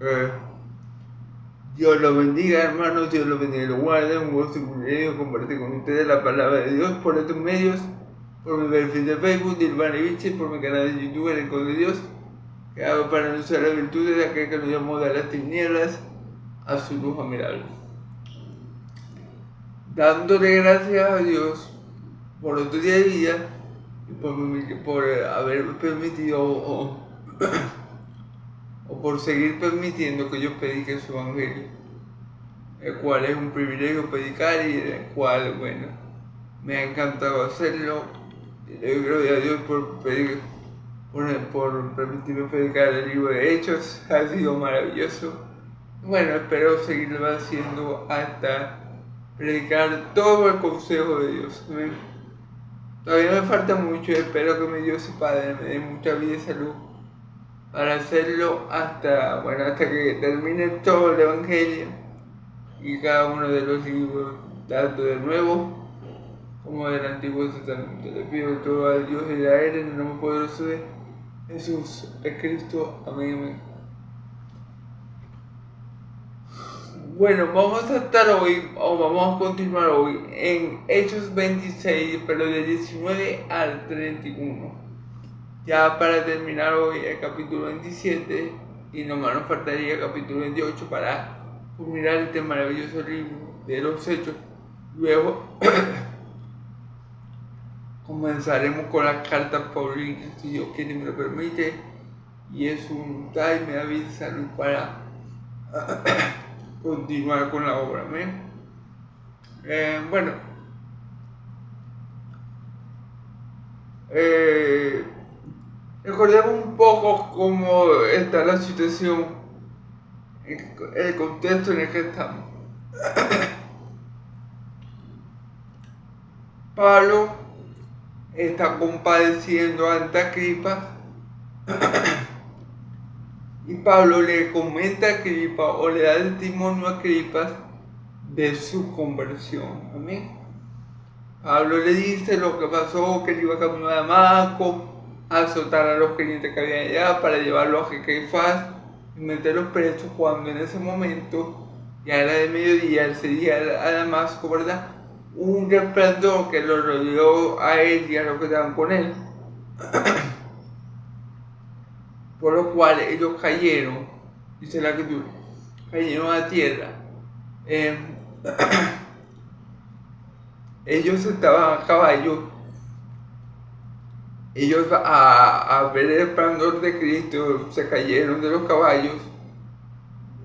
Eh, Dios los bendiga, hermanos, Dios los bendiga y los guarde. Un gusto y privilegio compartir con ustedes la palabra de Dios por estos medios, por mi perfil de Facebook, Dilvana Viche, por mi canal de YouTube, El Encuentro de Dios, que hago para anunciar las virtudes de aquel que nos llamó de las tinieblas a su luz admirable. Dándole gracias a Dios por otro día y por haber permitido o por seguir permitiendo que yo predique su evangelio, el cual es un privilegio predicar y el cual, bueno, me ha encantado hacerlo. Y le doy gracias a Dios por permitirme predicar el libro de Hechos. Ha sido maravilloso. Bueno, espero seguirlo haciendo hasta predicar todo el consejo de Dios. ¿Ven? Todavía me falta mucho y espero que mi Dios y Padre me dé mucha vida y salud para hacerlo hasta que termine todo el Evangelio y cada uno de los libros, tanto del Nuevo como del Antiguo Testamento. Le pido todo a Dios y a Él en el nombre poderoso de Jesús, el Cristo. Amén, amén. Bueno, vamos a continuar hoy en Hechos 26, pero del 19 al 31. Ya para terminar hoy el capítulo 27 y nomás nos faltaría el capítulo 28 para culminar este maravilloso libro de los Hechos. Luego comenzaremos con las cartas paulinas, si Dios quiere y me lo permite, y es su voluntad y me da vida y salud para continuar con la obra. ¿Amén? Recordemos un poco cómo está la situación, el contexto en el que estamos. Pablo está compadeciendo ante Agripa y Pablo le comenta a Agripa o le da testimonio a Agripa de su conversión. Amén. Pablo le dice lo que pasó, que él iba camino a Damasco a azotar a los creyentes que había allá para llevarlos a Caifás y meterlos presos, cuando en ese momento ya era de mediodía, él se dirigía a Damasco, ¿verdad? Un resplandor que lo rodeó a él y a los que estaban con él, por lo cual ellos cayeron, dice la escritura, cayeron a tierra. Ellos estaban a caballo. Ellos a ver el resplandor de Cristo se cayeron de los caballos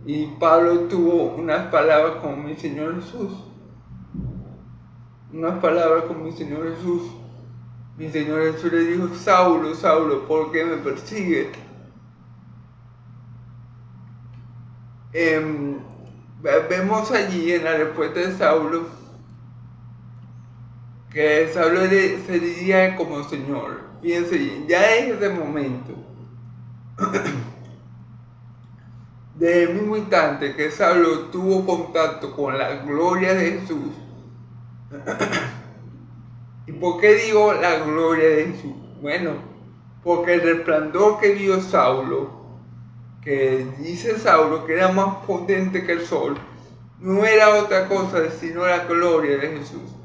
y Pablo tuvo unas palabras con mi Señor Jesús. Unas palabras con mi Señor Jesús. Mi Señor Jesús le dijo: Saulo, Saulo, ¿por qué me persigues? Vemos allí en la respuesta de Saulo que Saulo se diría como Señor. Fíjense bien, ya en ese momento, desde el mismo instante que Saulo tuvo contacto con la gloria de Jesús. ¿Y por qué digo la gloria de Jesús? Bueno, porque el resplandor que vio Saulo, que dice Saulo que era más potente que el sol, no era otra cosa sino la gloria de Jesús.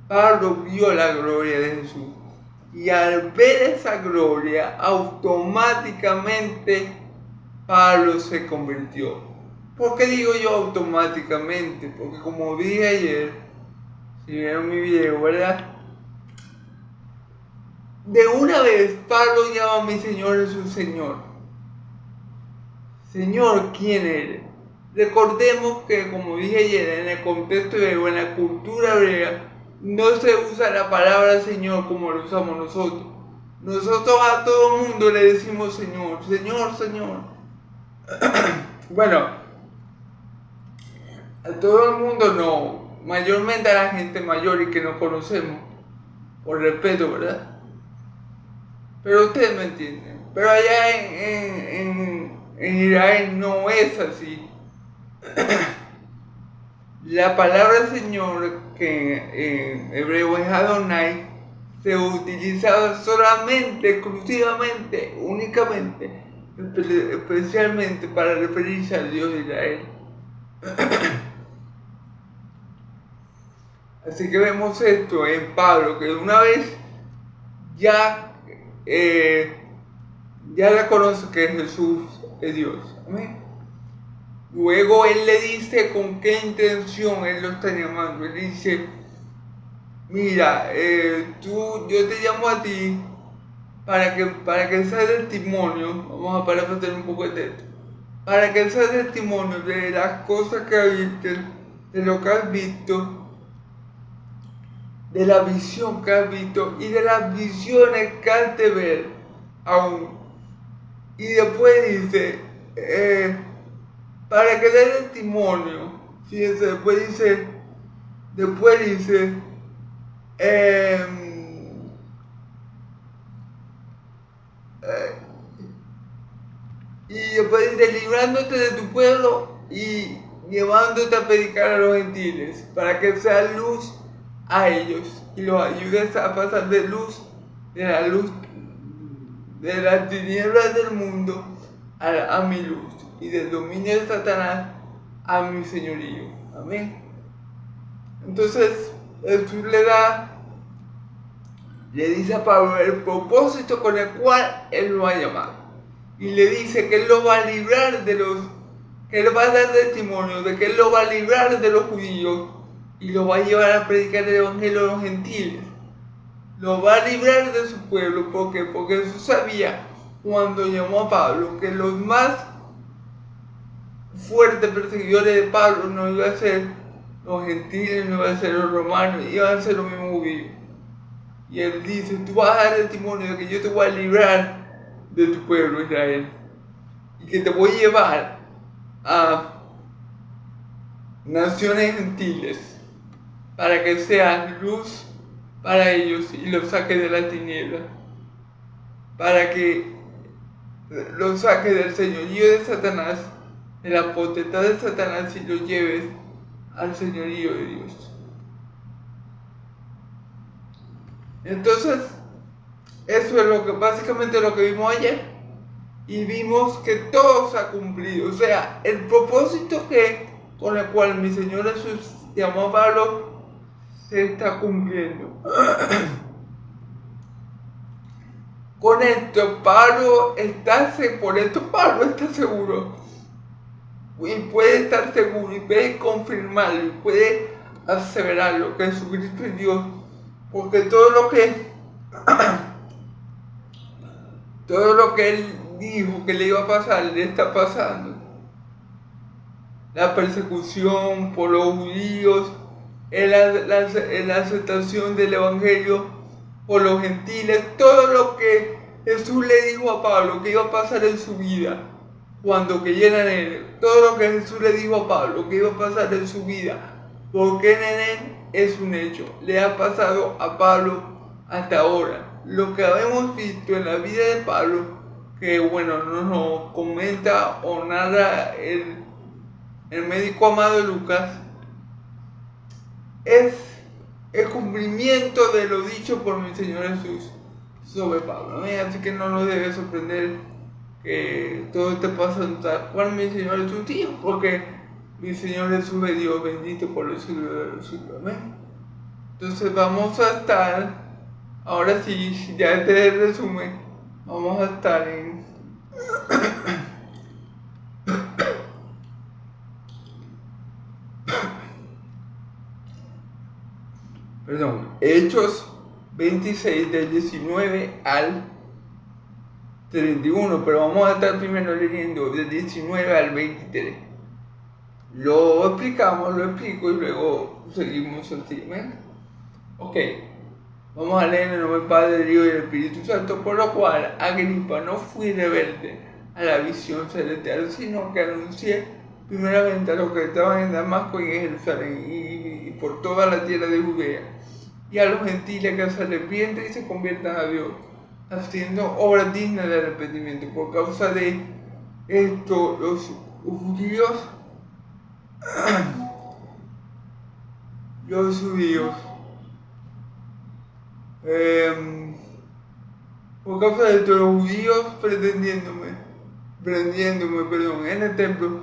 Pablo vio la gloria de Jesús y al ver esa gloria automáticamente Pablo se convirtió. ¿Por qué digo yo automáticamente? Porque como dije ayer, si vieron mi video, ¿verdad? De una vez Pablo llama a mi Señor Jesús Señor. Señor, ¿quién eres? Recordemos que, como dije ayer, en el contexto griego, en la cultura hebrea, no se usa la palabra Señor como lo usamos nosotros. Nosotros a todo el mundo le decimos Señor, Señor, Señor. Bueno, a todo el mundo no, mayormente a la gente mayor y que no conocemos, por respeto, ¿verdad? Pero ustedes me entienden. Pero allá en Israel no es así. La palabra Señor, que en hebreo es Adonai, se utilizaba solamente, exclusivamente, únicamente, especialmente para referirse al Dios de Israel. Así que vemos esto en Pablo, que una vez ya reconoce que Jesús es Dios. Amén. Luego él le dice con qué intención él lo está llamando. Él dice, mira, yo te llamo a ti para que seas testimonio. Vamos a parafrasear un poco el texto. Para que seas testimonio de las cosas que has visto, de lo que has visto, de la visión que has visto y de las visiones que has de ver aún. Y después dice, para que dé testimonio, fíjense, después dice, y después dice, librándote de tu pueblo y llevándote a predicar a los gentiles, para que seas luz a ellos y los ayudes a pasar de la luz de las tinieblas del mundo a mi luz, y del dominio de Satanás a mi señorío. Amén. Entonces Jesús le dice a Pablo el propósito con el cual él lo ha llamado, y le dice que él lo va a librar que él va a dar testimonio de que él lo va a librar de los judíos y lo va a llevar a predicar el evangelio a los gentiles. Lo va a librar de su pueblo. ¿Por qué? Porque Jesús sabía cuando llamó a Pablo que los más fuertes perseguidores de Pablo no iban a ser los gentiles, no iban a ser los romanos, iban a ser los mismos judíos. Y él dice, tú vas a dar testimonio de que yo te voy a librar de tu pueblo Israel y que te voy a llevar a naciones gentiles para que sean luz para ellos y los saque de la tiniebla, para que los saque del señorío de Satanás, de la potestad de Satanás, y los lleves al señorío de Dios. Entonces, eso es básicamente lo que vimos ayer, y vimos que todo se ha cumplido. O sea, el propósito con el cual mi Señor Jesús llamó a Pablo se está cumpliendo. Con esto Pablo está seguro, y puede estar seguro, y puede confirmarlo, y puede aseverarlo, que Jesucristo es Dios, porque todo lo que él dijo que le iba a pasar, le está pasando. La persecución por los judíos, la aceptación del evangelio por los gentiles, todo lo que Jesús le dijo a Pablo que iba a pasar en su vida cuando creyera en él, todo lo que Jesús le dijo a Pablo que iba a pasar en su vida porque en él, es un hecho, le ha pasado a Pablo hasta ahora. Lo que habíamos visto en la vida de Pablo, que bueno, nos comenta o narra el médico amado Lucas, es el cumplimiento de lo dicho por mi Señor Jesús sobre Pablo. Así que no nos debe sorprender que todo esté pasando tal cual mi Señor Jesús dijo, porque mi Señor Jesús es Dios bendito por los siglos de los siglos. Amén. Entonces vamos a estar, ahora sí, ya este es el resumen, vamos a estar en Hechos 26 del 19 al 31, pero vamos a estar primero leyendo del 19 al 23. Lo explico y luego seguimos así. Ok, vamos a leer en el nombre del Padre, del Hijo y del Espíritu Santo. Por lo cual, Agripa, no fui rebelde a la visión celestial, sino que anuncié primeramente a los que estaban en Damasco y en Jerusalén y por toda la tierra de Judea, y a los gentiles que se arrepienten y se conviertan a Dios, haciendo obras dignas de arrepentimiento. Por causa de esto, los judíos, por causa de esto, los judíos pretendiéndome prendiéndome en el templo,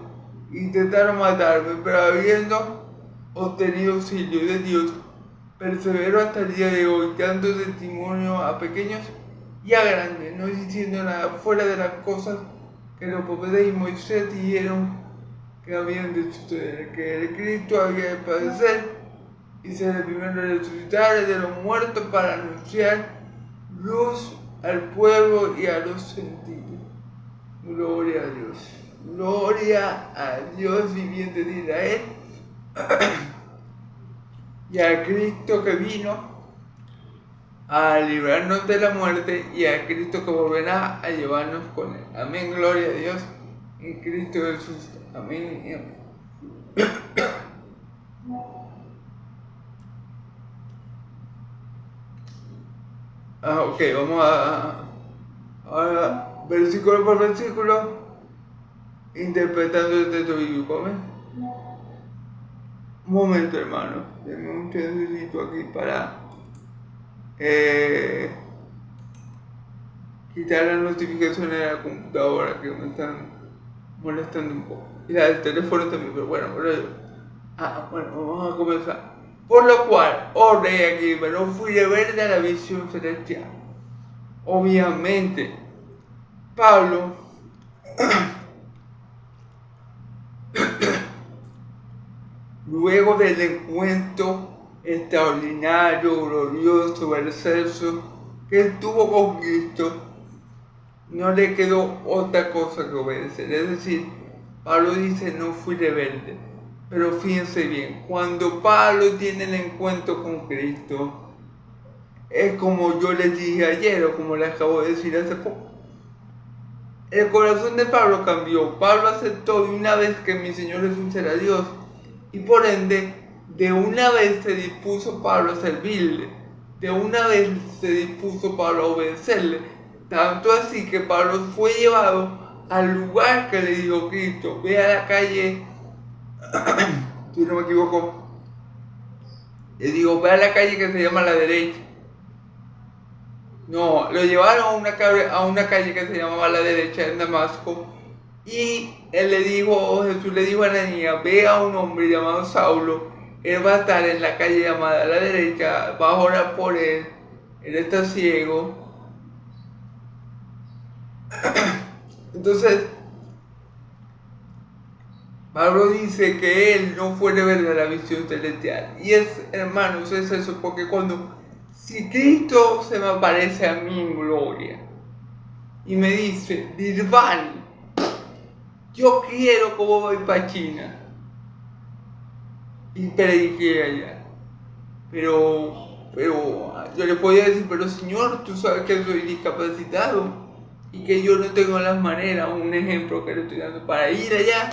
intentaron matarme, pero habiendo obtenido auxilio de Dios, persevero hasta el día de hoy, dando testimonio a pequeños y a grandes, no diciendo nada fuera de las cosas que los profetas y Moisés dijeron que habían de suceder, que el Cristo había de padecer y ser el primero de resucitar de los muertos para anunciar luz al pueblo y a los gentiles. Gloria a Dios. Gloria a Dios viviente de Israel y a Cristo que vino a librarnos de la muerte y a Cristo que volverá a llevarnos con él. Amén, gloria a Dios en Cristo Jesús. Amén y amén. Ok, vamos a versículo por versículo, interpretando el texto bíblico. ¿Amén? Un momento, hermano, denme un chancecito aquí para quitar las notificaciones de la computadora que me están molestando un poco. Y la del teléfono también, pero bueno, vamos a comenzar. Por lo cual, oré aquí, pero fui de ver a la visión celestial. Obviamente, Pablo luego del encuentro extraordinario, glorioso, excelso que él tuvo con Cristo, no le quedó otra cosa que obedecer. Es decir, Pablo dice, no fui rebelde. Pero fíjense bien, cuando Pablo tiene el encuentro con Cristo, es como yo les dije ayer, o como les acabo de decir hace poco. El corazón de Pablo cambió. Pablo aceptó de una vez que mi Señor Jesús era Dios. Y por ende, de una vez se dispuso Pablo a servirle. De una vez se dispuso Pablo a obedecerle. Tanto así que Pablo fue llevado al lugar que le dijo Cristo. Ve a la calle, si no me equivoco, le digo, ve a la calle que se llama La Derecha. No, lo llevaron a una calle que se llamaba La Derecha en Damasco. Y Jesús le dijo a Ananías, ve a un hombre llamado Saulo, él va a estar en la calle llamada La Derecha, va a orar por él está ciego. Entonces, Pablo dice que él no fue rebelde a la visión celestial. Y hermanos, es eso, porque si Cristo se me aparece a mí en gloria y me dice, Dirval, yo quiero como voy para China y prediqué allá. Pero yo le podía decir, pero Señor, tú sabes que soy discapacitado y que yo no tengo las maneras, un ejemplo que le estoy dando, para ir allá,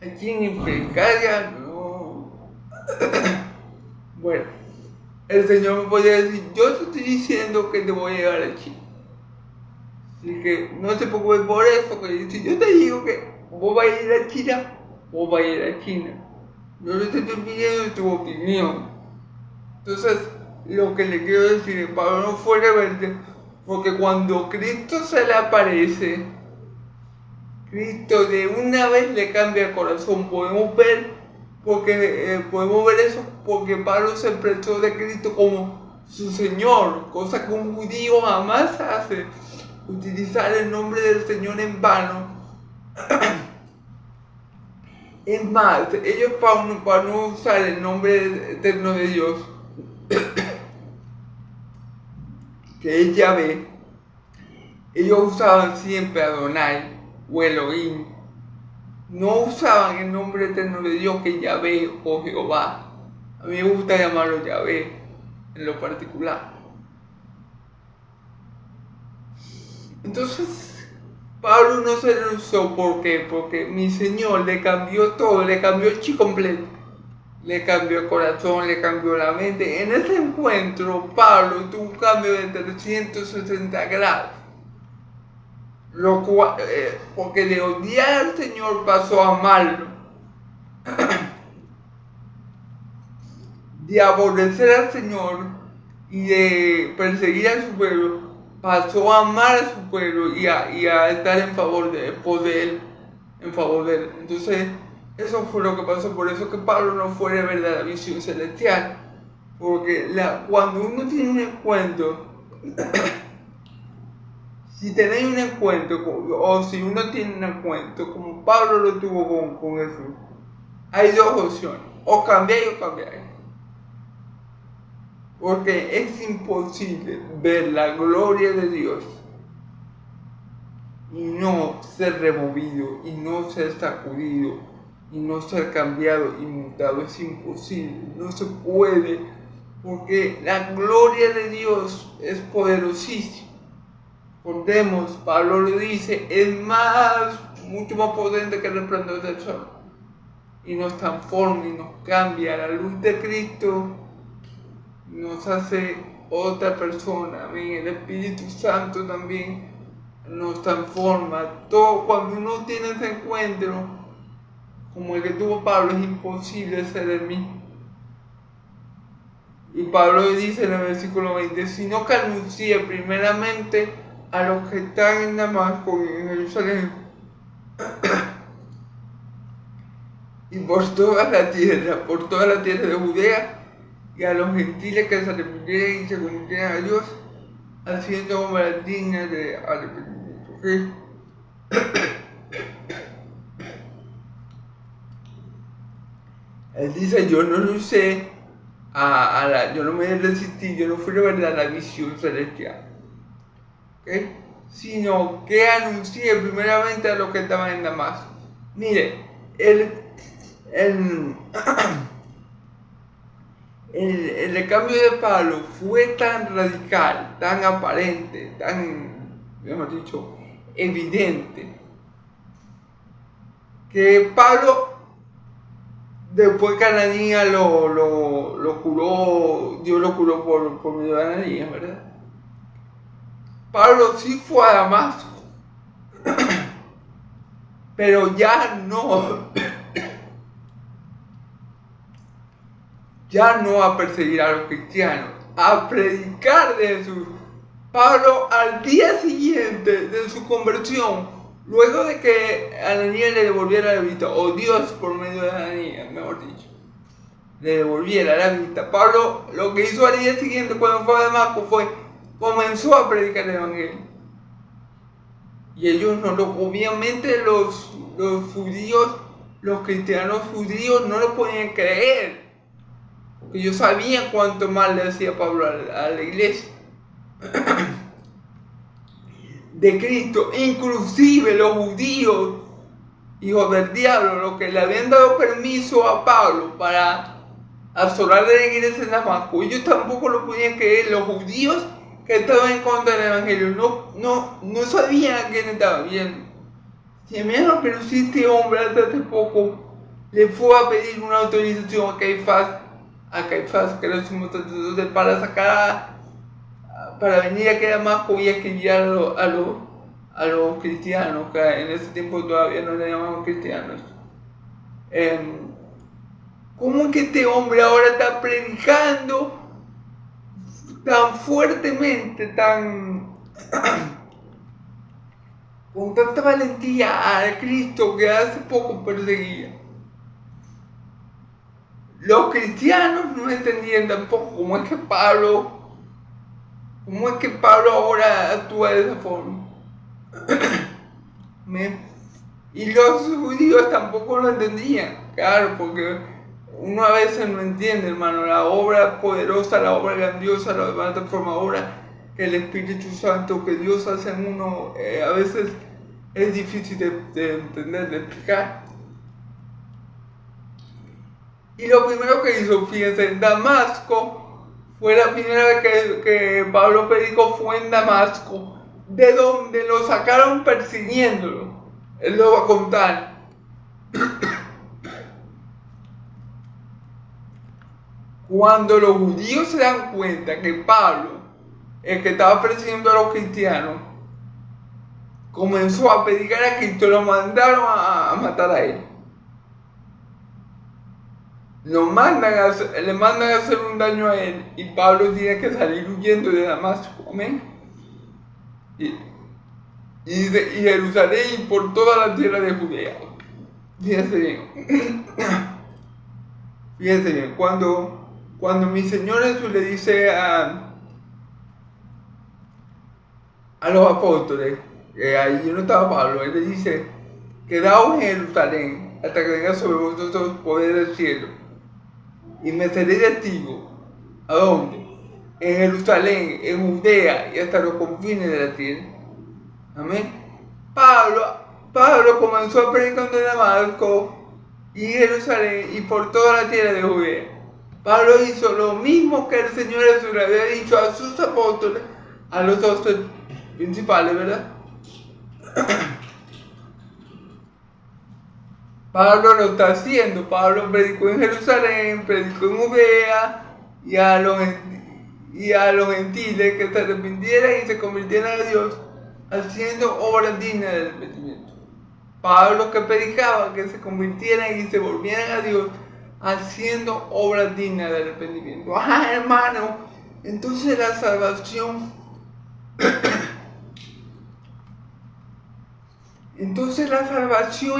aquí en predicar, no. Bueno, el Señor me podía decir, yo te estoy diciendo que te voy a llevar a China. Así que no te preocupes por eso, que si yo te digo que vos vas a ir a China, vos vas a ir a China. Yo no te estoy pidiendo tu opinión. Entonces, lo que le quiero decir es, Pablo no fue rebelde, porque cuando Cristo se le aparece, Cristo de una vez le cambia el corazón. Podemos ver eso porque Pablo se expresó de Cristo como su Señor, cosa que un judío jamás hace, utilizar el nombre del Señor en vano. Es más, ellos para no usar el nombre eterno de Dios, que es Yahvé, ellos usaban siempre Adonai o Elohim. No usaban el nombre eterno de Dios, que es Yahvé o Jehová. A mí me gusta llamarlo Yahvé en lo particular. Entonces, Pablo no se lo usó. ¿Por qué? Porque mi Señor le cambió todo, le cambió el chi completo. Le cambió el corazón, le cambió la mente. En ese encuentro, Pablo tuvo un cambio de 360 grados. Lo cual, porque de odiar al Señor pasó a amarlo. De aborrecer al Señor y de perseguir a su pueblo, pasó a amar a su pueblo y a estar en favor de él, en favor de él. Entonces, eso fue lo que pasó, por eso que Pablo no fue de verdad la visión celestial. Porque cuando uno tiene un encuentro, si tenéis un encuentro, o si uno tiene un encuentro, como Pablo lo tuvo con Jesús, hay dos opciones, o cambiáis o cambiáis. Porque es imposible ver la gloria de Dios y no ser removido, y no ser sacudido, y no ser cambiado y mutado. Es imposible, no se puede, porque la gloria de Dios es poderosísima. Recordemos, Pablo lo dice, es mucho más potente que el resplandor del sol, y nos transforma y nos cambia. La luz de Cristo nos hace otra persona. Amén. El Espíritu Santo también nos transforma. Todo, cuando uno tiene ese encuentro como el que tuvo Pablo, es imposible ser el mismo. Y Pablo dice en el versículo 20, sino que anuncié primeramente a los que están en Damasco y en Jerusalén y por toda la tierra de Judea, y a los gentiles que se arrepintieran y se convirtieran a Dios, haciendo obras dignas de arrepentimiento. ¿Okay? Él dice, yo no lo usé, yo no me resistí, yo no fui de verdad a la visión celestial, ¿okay? Sino que anuncié primeramente a los que estaban en Damasco. Mire, el cambio de Pablo fue tan radical, tan aparente, tan, mejor dicho, evidente, que Pablo, después que Ananías lo curó, Dios lo curó por medio de Ananías, ¿verdad? Pablo sí fue a Damasco, pero ya no a perseguir a los cristianos, a predicar de Jesús. Pablo, al día siguiente de su conversión, luego de que Ananías le devolviera la vista, o Dios por medio de Ananías, mejor dicho, le devolviera la vista, Pablo lo que hizo al día siguiente cuando fue a Damasco comenzó a predicar el evangelio. Y ellos obviamente los judíos, los cristianos judíos no lo podían creer, porque ellos sabían cuánto mal le hacía Pablo a la iglesia de Cristo. Inclusive los judíos, hijos del diablo, los que le habían dado permiso a Pablo para asolar de la iglesia en Damasco, ellos tampoco lo podían creer. Los judíos que estaban en contra del evangelio no sabían a quién estaba viendo. Si mira, pero si este hombre hasta hace poco le fue a pedir una autorización a Caifás, que era el sumo sacerdote, para venir aquí a Damasco y escribir a los cristianos, que en ese tiempo todavía no le llamaban cristianos. ¿Cómo es que este hombre ahora está predicando tan fuertemente, con tanta valentía a Cristo que hace poco perseguía? Los cristianos no entendían tampoco cómo es que Pablo ahora actúa de esa forma. Y los judíos tampoco lo entendían, claro, porque uno a veces no entiende, hermano, la obra poderosa, la obra grandiosa, la obra transformadora que el Espíritu Santo, que Dios hace en uno, a veces es difícil de entender, de explicar. Y lo primero que hizo, fíjense, en Damasco, fue la primera vez que Pablo predicó, fue en Damasco, de donde lo sacaron persiguiéndolo. Él lo va a contar. Cuando los judíos se dan cuenta que Pablo, el que estaba persiguiendo a los cristianos, comenzó a predicar a Cristo, lo mandaron a matar a él. Le mandan a hacer un daño a él, y Pablo tiene que salir huyendo de Damasco. Amén. y Jerusalén y por toda la tierra de Judea. Fíjense bien. Fíjense bien, cuando mi Señor Jesús le dice a los apóstoles, ahí no estaba Pablo, él le dice, quedaos en Jerusalén hasta que venga sobre vosotros poder del cielo. Y me seré testigo. ¿A dónde? En Jerusalén, en Judea y hasta los confines de la tierra. Amén. Pablo comenzó a predicar en Damasco y Jerusalén y por toda la tierra de Judea. Pablo hizo lo mismo que el Señor Jesús le había dicho a sus apóstoles, a los dos principales, ¿verdad? Pablo lo está haciendo. Pablo predicó en Jerusalén, predicó en Judea y a los gentiles que se arrepintieran y se convirtieran a Dios, haciendo obras dignas del arrepentimiento. Pablo que predicaba que se convirtieran y se volvieran a Dios, haciendo obras dignas del arrepentimiento. Ajá, hermano, entonces la salvación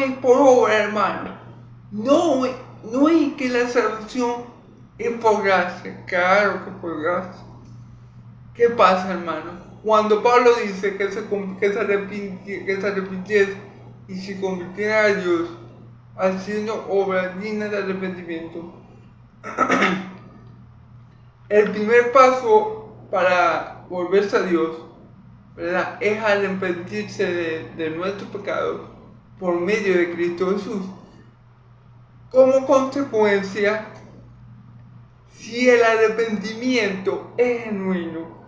es por obra, hermano. No es que la salvación es por gracia. Claro que por gracia. ¿Qué pasa, hermano? Cuando Pablo dice que se arrepintiese y se convirtiera a Dios, haciendo obras dignas de arrepentimiento, el primer paso para volverse a Dios, ¿verdad?, es arrepentirse de nuestros pecados por medio de Cristo Jesús. Como consecuencia, si el arrepentimiento es genuino,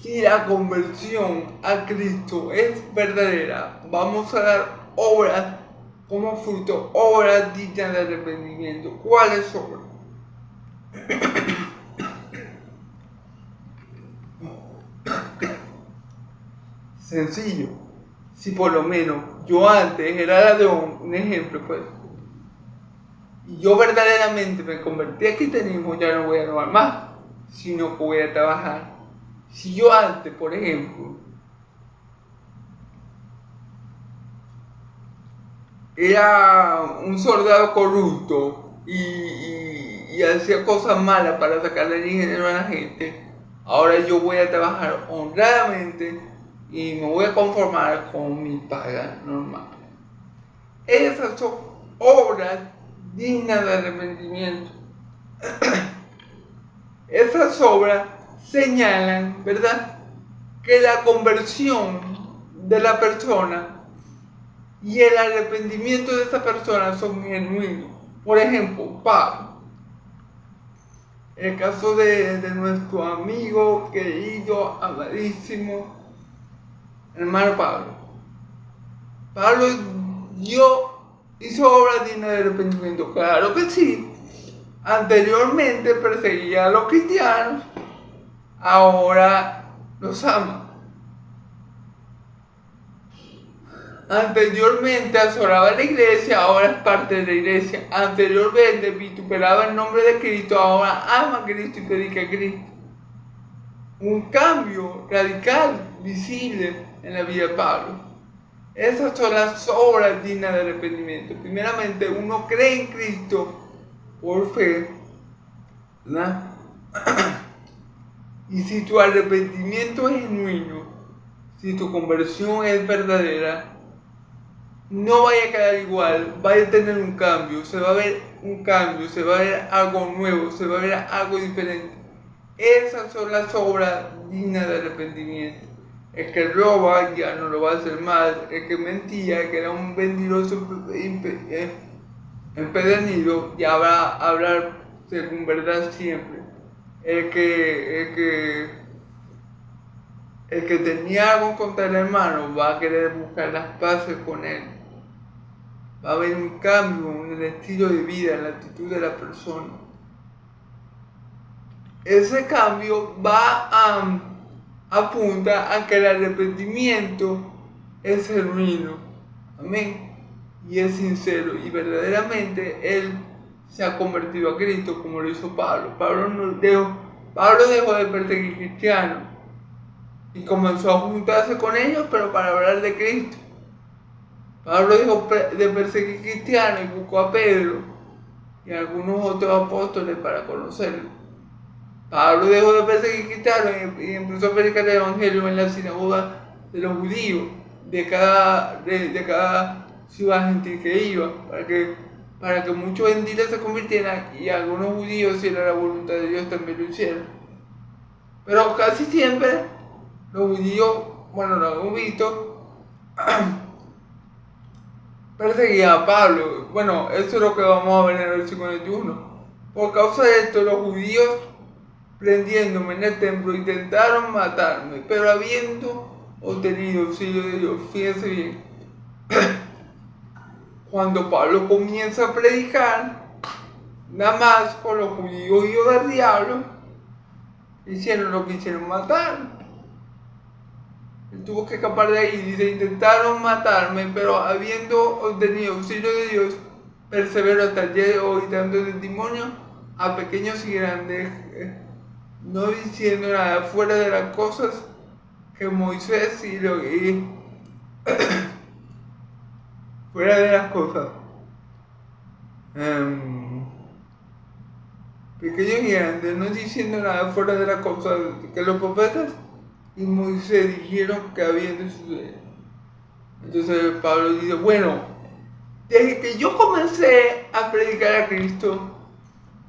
si la conversión a Cristo es verdadera, vamos a dar obras como fruto, obras dignas de arrepentimiento. ¿Cuáles obras? Sencillo. Si por lo menos yo antes era ladrón, un ejemplo pues, y yo verdaderamente me convertí a cristianismo, ya no voy a robar más, sino que voy a trabajar. Si yo antes, por ejemplo, era un soldado corrupto y hacía cosas malas para sacarle dinero a la gente, ahora yo voy a trabajar honradamente y me voy a conformar con mi paga normal. Esas son obras dignas de arrepentimiento. Esas obras señalan, ¿verdad?, que la conversión de la persona y el arrepentimiento de esa persona son genuinos. Por ejemplo, Pablo. El caso de nuestro amigo, querido, amadísimo hermano Pablo. Pablo hizo obras dignas de arrepentimiento. Claro que sí. Anteriormente perseguía a los cristianos, ahora los ama. Anteriormente asolaba la iglesia, ahora es parte de la iglesia. Anteriormente vituperaba el nombre de Cristo, ahora ama a Cristo y predica a Cristo. Un cambio radical, visible en la vida de Pablo. Esas son las obras dignas de arrepentimiento. Primeramente, uno cree en Cristo por fe, ¿verdad? Y si tu arrepentimiento es genuino, si tu conversión es verdadera, no vaya a quedar igual, vaya a tener un cambio, se va a ver un cambio, se va a ver algo nuevo, se va a ver algo diferente. Esas son las obras dignas de arrepentimiento. El que roba ya no lo va a hacer mal, el que mentía, el que era un mentiroso empedernido, ya va a hablar según verdad siempre. El que tenía algo contra el hermano va a querer buscar las paces con él. Va a haber un cambio en el estilo de vida, en la actitud de la persona. Ese cambio apunta a que el arrepentimiento es genuino. Amén. Y es sincero. Y verdaderamente él se ha convertido a Cristo como lo hizo Pablo. Pablo dejó de perseguir cristianos. y comenzó a juntarse con ellos, pero para hablar de Cristo. Pablo dejó de perseguir cristianos y buscó a Pedro y a algunos otros apóstoles para conocerlo. Pablo dejó de perseguir cristianos y empezó a predicar el evangelio en la sinagoga de los judíos de cada ciudad gentil que iba, para que muchos gentiles se convirtieran y algunos judíos, si era la voluntad de Dios, también lo hicieran. Pero casi siempre los judíos, bueno, lo hemos visto, perseguían a Pablo. Bueno, eso es lo que vamos a ver en el versículo 21. Por causa de esto, los judíos, prendiéndome en el templo, intentaron matarme, pero habiendo obtenido auxilio de Dios, fíjense bien, cuando Pablo comienza a predicar, nada más con los judíos hijos del diablo, hicieron lo que hicieron, matar. Él tuvo que escapar de ahí, dice, intentaron matarme, pero habiendo obtenido auxilio de Dios, persevero hasta el día de hoy, dando testimonio a pequeños y grandes, no diciendo nada fuera de las cosas que Moisés fuera de las cosas pequeños y grandes, no diciendo nada fuera de las cosas que los profetas y Moisés dijeron que habían de suceder. Entonces Pablo dice, bueno, desde que yo comencé a predicar a Cristo,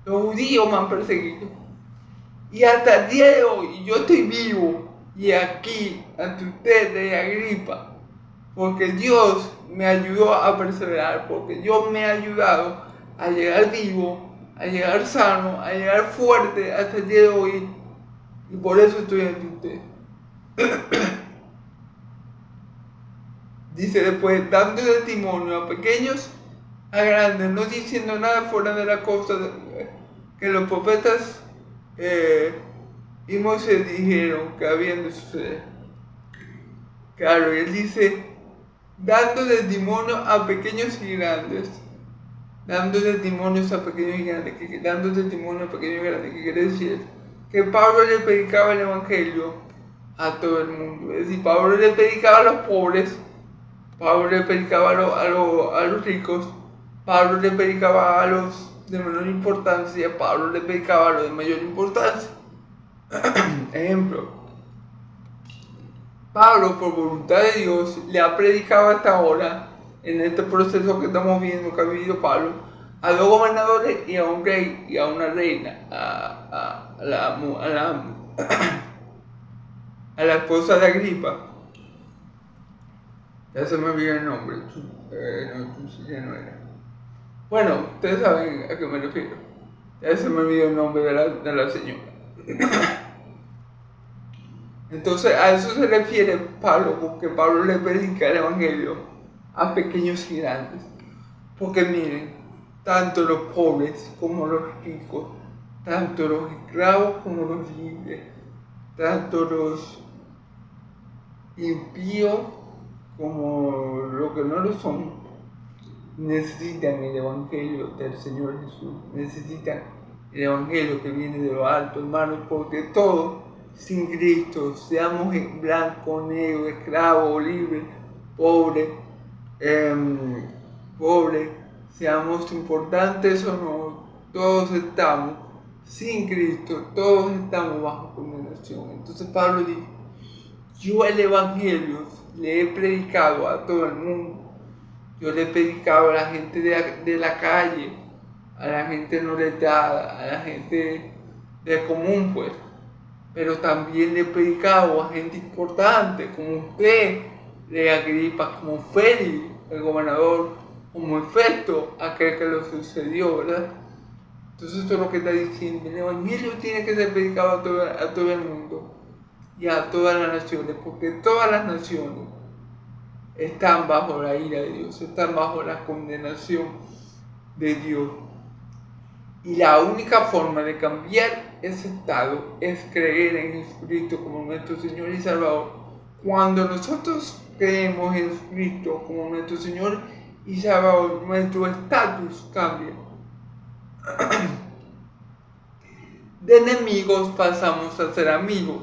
los judíos me han perseguido. Y hasta el día de hoy yo estoy vivo y aquí ante ustedes, Agripa, porque Dios me ayudó a perseverar, porque Dios me ha ayudado a llegar vivo, a llegar sano, a llegar fuerte hasta el día de hoy, y por eso estoy ante ustedes. Dice después, dando testimonio a pequeños, a grandes, no diciendo nada fuera de la cosa que los profetas y Moisés dijeron que habían de suceder. Claro, y él dice, dando testimonio a pequeños y grandes, dando testimonios a pequeños y grandes, dando testimonio a pequeños y grandes, ¿qué quiere decir? Que Pablo le predicaba el evangelio a todo el mundo. Es decir, Pablo le predicaba a los pobres, Pablo le predicaba a los ricos, Pablo le predicaba a los de menor importancia, Pablo le predicaba a los de mayor importancia. Ejemplo, Pablo, por voluntad de Dios, le ha predicado hasta ahora, en este proceso que estamos viendo que ha vivido Pablo, a 2 gobernadores y a un rey y a una reina, a la esposa de Agripa. Ya se me olvidó el nombre, ya no era. Bueno, ustedes saben a qué me refiero. Ya se me olvidó el nombre de la señora. Entonces a eso se refiere Pablo, porque Pablo le predica el evangelio a pequeños y grandes. Porque miren, tanto los pobres como los ricos, tanto los esclavos como los libres, tanto los impíos como los que no lo son, necesitan el evangelio del Señor Jesús, necesitan el evangelio que viene de lo alto, hermanos, porque todos sin Cristo, seamos blanco, negro, esclavo, libre, pobre, seamos importantes o no, todos estamos sin Cristo, todos estamos bajo condenación. Entonces Pablo dice, yo el evangelio le he predicado a todo el mundo, yo le he predicado a la gente de la calle, a la gente no letrada, a la gente del común, pues. Pero también le he predicado a gente importante, como usted, de Agripa, como Félix, el gobernador, como Festo, aquel que lo sucedió, ¿verdad? Entonces esto es lo que está diciendo. El evangelio tiene que ser predicado a todo el mundo y a todas las naciones, porque todas las naciones están bajo la ira de Dios, están bajo la condenación de Dios. Y la única forma de cambiar ese estado es creer en Jesucristo como nuestro Señor y Salvador. Cuando nosotros creemos en Jesucristo como nuestro Señor y Salvador, nuestro estatus cambia. De enemigos pasamos a ser amigos.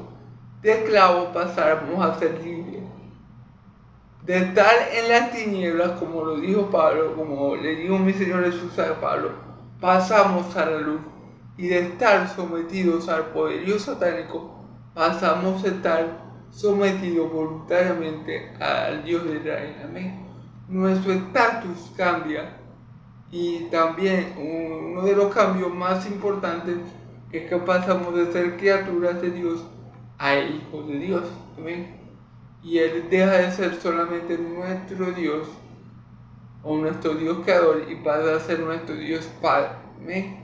de esclavos pasáramos a ser libres. De estar en las tinieblas, como lo dijo Pablo, como le dijo mi Señor Jesús a Pablo, pasamos a la luz. Y de estar sometidos al poderío satánico, pasamos a estar sometidos voluntariamente al Dios de Israel. Amén. Nuestro estatus cambia. Y también uno de los cambios más importantes es que pasamos de ser criaturas de Dios a hijos de Dios. Amén. Y Él deja de ser solamente nuestro Dios o nuestro Dios creador y pasa a ser nuestro Dios Padre. Amén.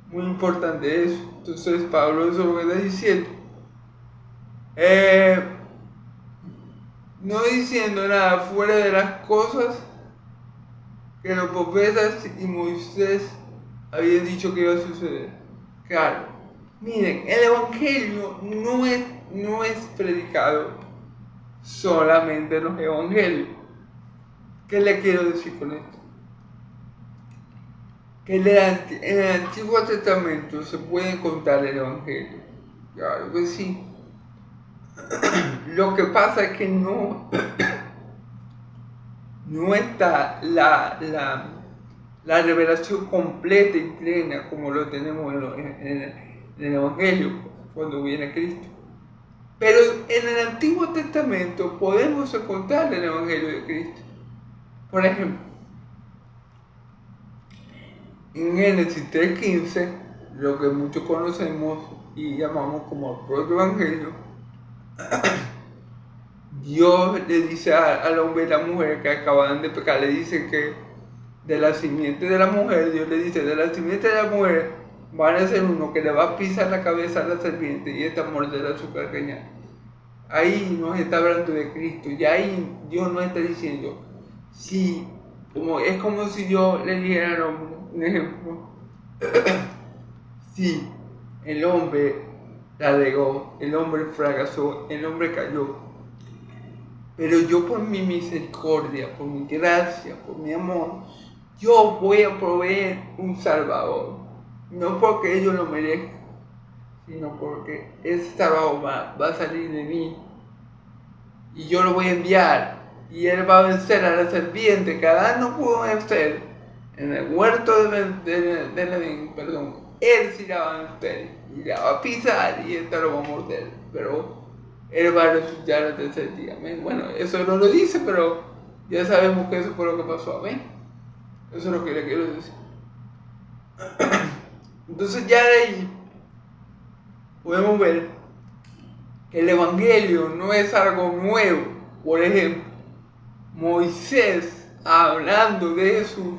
Muy importante eso. Entonces Pablo eso es lo que está diciendo. No diciendo nada fuera de las cosas que los profetas y Moisés habían dicho que iba a suceder. Claro, miren, el Evangelio no es predicado solamente en los Evangelios. ¿Qué le quiero decir con esto? Que en el Antiguo Testamento se puede contar el Evangelio. Claro que sí. Lo que pasa es que no está la revelación completa y plena como lo tenemos en el Evangelio cuando viene Cristo. Pero en el Antiguo Testamento podemos encontrar el Evangelio de Cristo. Por ejemplo, en Génesis 3:15, lo que muchos conocemos y llamamos como el propio Evangelio, Dios le dice al hombre y a la mujer que acaban de pecar, le dice que de la simiente de la mujer, Dios le dice, de la simiente de la mujer van a ser uno que le va a pisar la cabeza a la serpiente y esta morderá su carcañal. Ahí nos está hablando de Cristo y ahí Dios nos está diciendo, sí, es como si yo le dijera al hombre, un ejemplo, sí, el hombre la regó, el hombre fracasó, el hombre cayó, pero yo por mi misericordia, por mi gracia, por mi amor, yo voy a proveer un Salvador, no porque ellos lo merezcan, sino porque ese Salvador va a salir de mí y yo lo voy a enviar y él va a vencer a la serpiente que Adán no pudo vencer en el huerto de Edén, él sí la va a vencer y la va a pisar y esta lo va a morder, pero él va a resucitar al tercer día. Amén. Bueno, eso no lo dice, pero ya sabemos que eso fue lo que pasó. Amén. Eso es lo que le quiero decir. Entonces ya de ahí podemos ver que el Evangelio no es algo nuevo. Por ejemplo, Moisés hablando de Jesús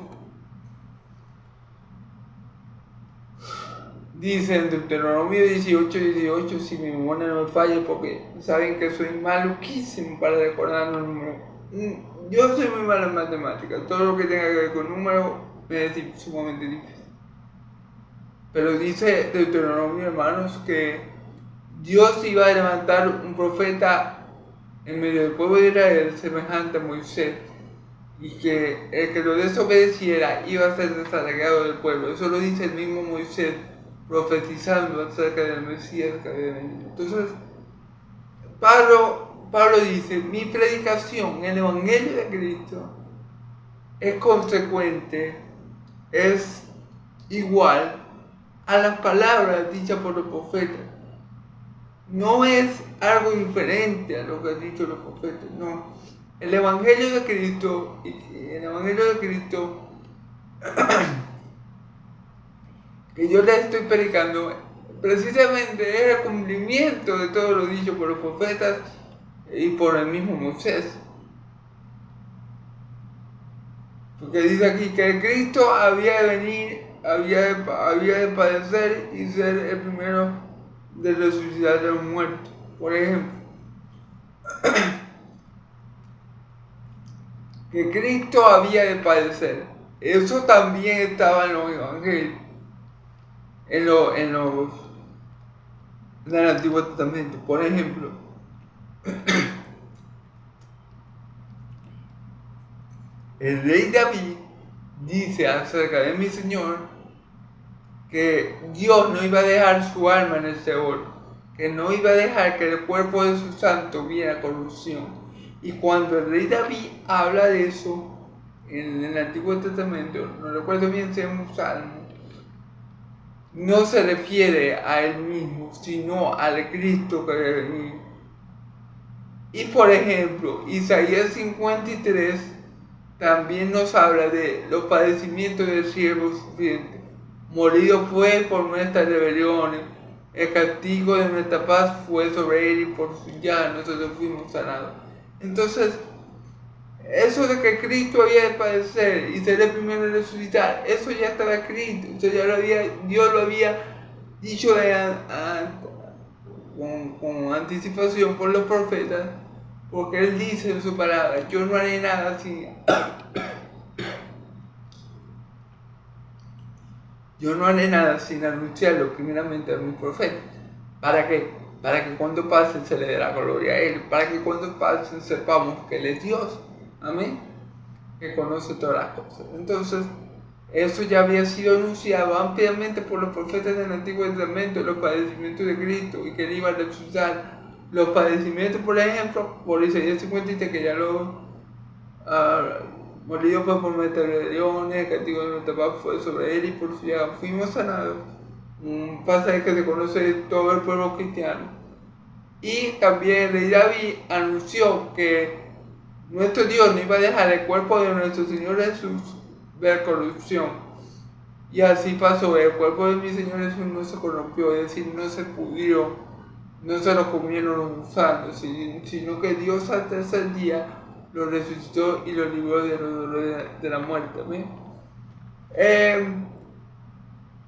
dice en Deuteronomio 18:18, si mi memoria no me falla, porque saben que soy maluquísimo para recordar los números. Yo soy muy malo en matemáticas, todo lo que tenga que ver con números me es sumamente difícil. Pero dice Deuteronomio, hermanos, que Dios iba a levantar un profeta en medio del pueblo de Israel semejante a Moisés, y que el que lo desobedeciera iba a ser desarraigado del pueblo. Eso lo dice el mismo Moisés, profetizando acerca del Mesías que había venido. Entonces, Pablo dice, mi predicación, el Evangelio de Cristo, es consecuente, es igual a las palabras dichas por los profetas. No es algo diferente a lo que han dicho los profetas, no. El Evangelio de Cristo, que yo les estoy predicando, precisamente es el cumplimiento de todo lo dicho por los profetas y por el mismo Moisés. Porque dice aquí que el Cristo había de venir, había de padecer y ser el primero de resucitar de los muertos. Por ejemplo, que Cristo había de padecer. Eso también estaba en los evangelios, en el Antiguo Testamento. Por ejemplo, el rey David dice acerca de mi Señor que Dios no iba a dejar su alma en el Seol, que no iba a dejar que el cuerpo de su santo viera corrupción. Y cuando el rey David habla de eso en el Antiguo Testamento, no recuerdo bien si es un salmo, no se refiere a él mismo, sino al Cristo que debe venir. Y por ejemplo, Isaías 53 también nos habla de los padecimientos del siervo sufriente. Morido fue por nuestras rebeliones, el castigo de nuestra paz fue sobre él y por su llaga nosotros fuimos sanados. Entonces, eso de que Cristo había de padecer y ser el primero en resucitar, eso ya estaba escrito, Dios lo había dicho con anticipación por los profetas, porque Él dice en su palabra, yo no haré nada sin anunciarlo primeramente a mis profetas. ¿Para qué? Para que cuando pasen se le dé la gloria a Él, para que cuando pasen sepamos que Él es Dios. Amén. Que conoce todas las cosas. Entonces, eso ya había sido anunciado ampliamente por los profetas del Antiguo Testamento, los padecimientos de Cristo, y que Él iba a resucitar. Los padecimientos, por ejemplo, por Isaías 53, que ya lo morido fue por nuestras rebeliones, el castigo de nuestra paz fue sobre Él y por su llaga fuimos sanados. Un pasaje que se conoce de todo el pueblo cristiano. Y también el rey David anunció que nuestro Dios no iba a dejar el cuerpo de nuestro Señor Jesús ver corrupción. Y así pasó, el cuerpo de mi Señor Jesús no se corrompió, es decir, no se pudrió, no se lo comieron los gusanos, sino que Dios al tercer día lo resucitó y lo libró de los dolores de la muerte. ¿Amén?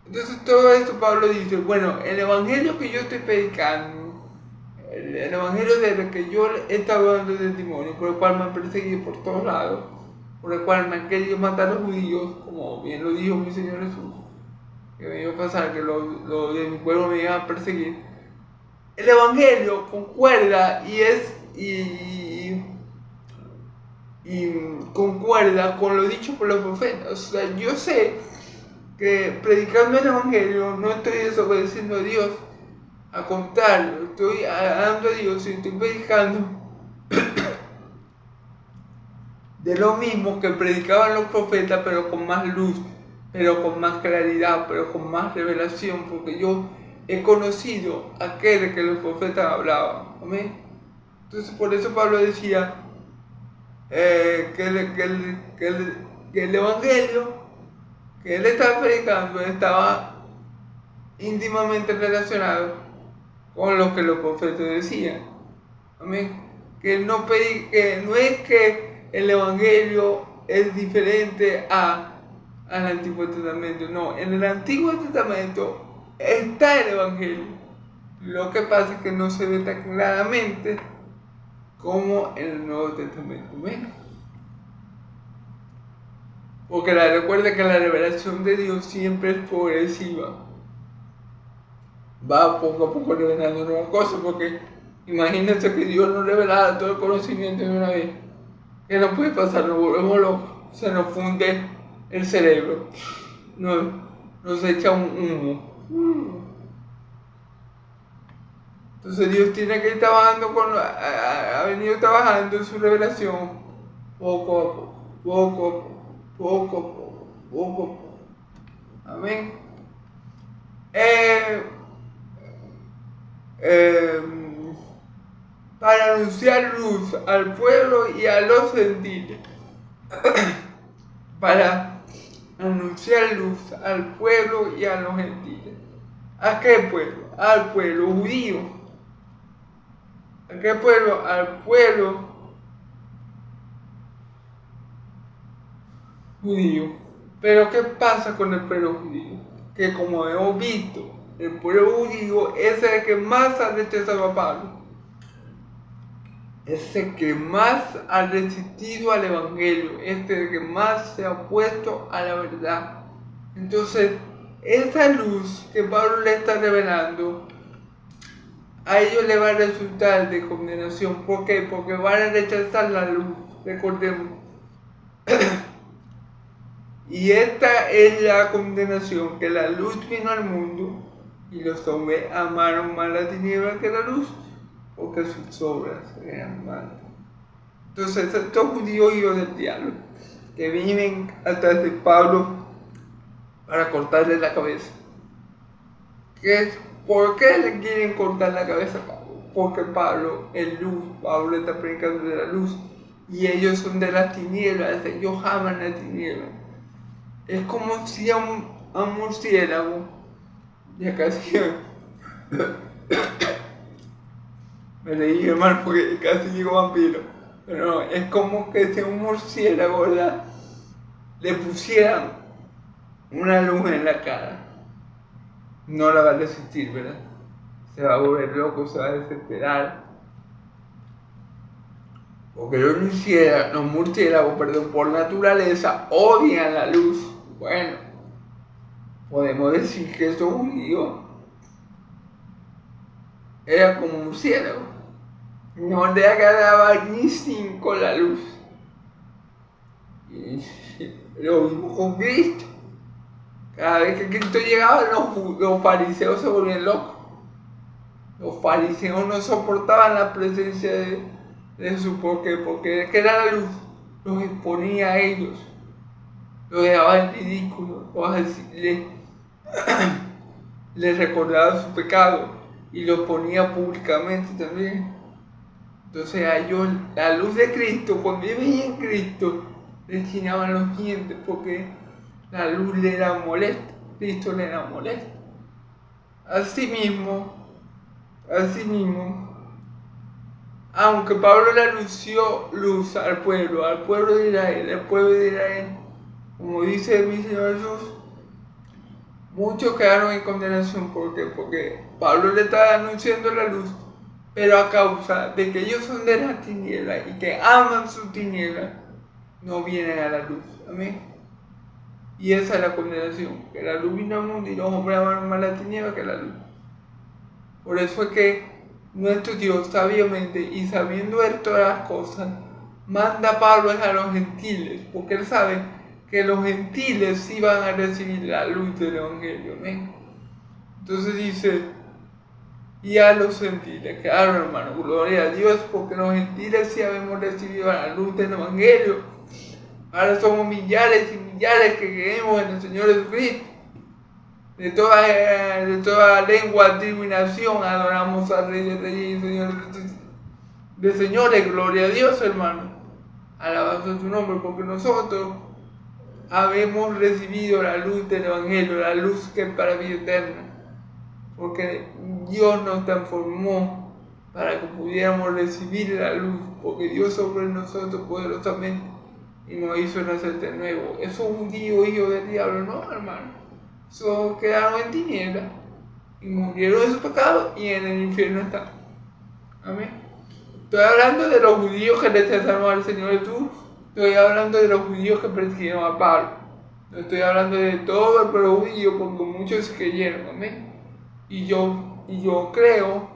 Entonces todo esto Pablo dice, bueno, el evangelio que yo estoy predicando, el evangelio del que yo he estado dando testimonio, por el cual me han perseguido por todos lados, por el cual me han querido matar los judíos, como bien lo dijo mi Señor Jesús, que me iba a pasar, que lo de mi pueblo me iban a perseguir. El evangelio concuerda y concuerda con lo dicho por los profetas. O sea, yo sé que predicando el evangelio no estoy desobedeciendo a Dios, al contrario, estoy adorando a Dios y estoy predicando de lo mismo que predicaban los profetas, pero con más luz, pero con más claridad, pero con más revelación, porque yo he conocido aquel que los profetas hablaban. ¿Amén? Entonces por eso Pablo decía que el evangelio que él estaba predicando estaba íntimamente relacionado con lo que los profetas decían. Amén. Que no es que el evangelio es diferente al Antiguo Testamento. No, en el Antiguo Testamento está el evangelio. Lo que pasa es que no se ve tan claramente como en el Nuevo Testamento. ¿Amén? Porque recuerda que la revelación de Dios siempre es progresiva. Va poco a poco revelando nuevas cosas, porque imagínense que Dios nos revelara todo el conocimiento de una vez. ¿Qué nos puede pasar? Nos volvemos locos, se nos funde el cerebro, nos echa un humo. Entonces Dios tiene que ir trabajando ha venido trabajando en su revelación poco a poco. Amén. Para anunciar luz al pueblo y a los gentiles. Para anunciar luz al pueblo y a los gentiles. ¿A qué pueblo? Al pueblo judío. ¿A qué pueblo? Al pueblo judío. Pero ¿qué pasa con el pueblo judío? Que como hemos visto, el pueblo judío es el que más ha rechazado a Pablo. Es el que más ha resistido al evangelio. Es el que más se ha opuesto a la verdad. Entonces, esa luz que Pablo le está revelando, a ellos le va a resultar de condenación. ¿Por qué? Porque van a rechazar la luz. Recordemos. Y esta es la condenación, que la luz vino al mundo y los hombres amaron más la tiniebla que la luz, porque sus obras eran malas. Entonces estos judíos hijos del diablo, que vienen atrás de Pablo para cortarle la cabeza. ¿Por qué le quieren cortar la cabeza a Pablo? Porque Pablo es luz, Pablo está predicando de la luz, y ellos son de las tinieblas, ellos aman la tiniebla. Es como si a un murciélago, ya casi me leí mal porque casi digo vampiro, pero no, es como que si a un murciélago, ¿verdad?, le pusieran una luz en la cara, no la va a resistir, ¿verdad? Se va a volver loco, se va a desesperar. Porque los murciélagos, por naturaleza odian la luz. Bueno, podemos decir que estos judíos eran como murciélagos. No le agradaba ni 5 la luz. Y lo vimos con Cristo. Cada vez que Cristo llegaba, los fariseos se volvían locos. Los fariseos no soportaban la presencia de Jesús. ¿Por qué? Porque que era la luz, los exponía a ellos, los dejaba en ridículo, les recordaba su pecado y los ponía públicamente también. Entonces a ellos, la luz de Cristo, cuando ellos veían Cristo, les chinaban los dientes porque la luz le era molesta, Cristo le era molesto. Asimismo, aunque Pablo le anunció luz al pueblo de Israel, como dice mi Señor Jesús, muchos quedaron en condenación. ¿Por qué? Porque Pablo le estaba anunciando la luz, pero a causa de que ellos son de la tiniebla y que aman su tiniebla, no vienen a la luz. Amén. Y esa es la condenación, que la luz vino al mundo y los hombres amaron más la tiniebla que la luz. Por eso es que nuestro Dios, sabiamente y sabiendo de todas las cosas, manda a Pablo a los gentiles, porque él sabe que los gentiles sí van a recibir la luz del Evangelio. ¿Amén? Entonces dice, y a los gentiles, claro, hermano, gloria a Dios, porque los gentiles sí habemos recibido la luz del Evangelio. Ahora somos millares y millares que creemos en el Señor Jesucristo. De toda lengua, tribu y nación adoramos al Rey de Reyes y Señor de señores. Gloria a Dios, hermano. Alabado a su nombre, porque nosotros habemos recibido la luz del Evangelio, la luz que es para vida eterna. Porque Dios nos transformó para que pudiéramos recibir la luz, porque Dios sobre nosotros poderosamente y nos hizo nacer de nuevo. Esos judíos hijos del diablo, no, hermano. Quedaron en tinieblas y murieron en su pecado y en el infierno están. Amén. Estoy hablando de los judíos que rechazaron al Señor Jesús. Estoy hablando de los judíos que persiguieron a Pablo. No estoy hablando de todo el pueblo judío, porque muchos creyeron. Amén. Y yo creo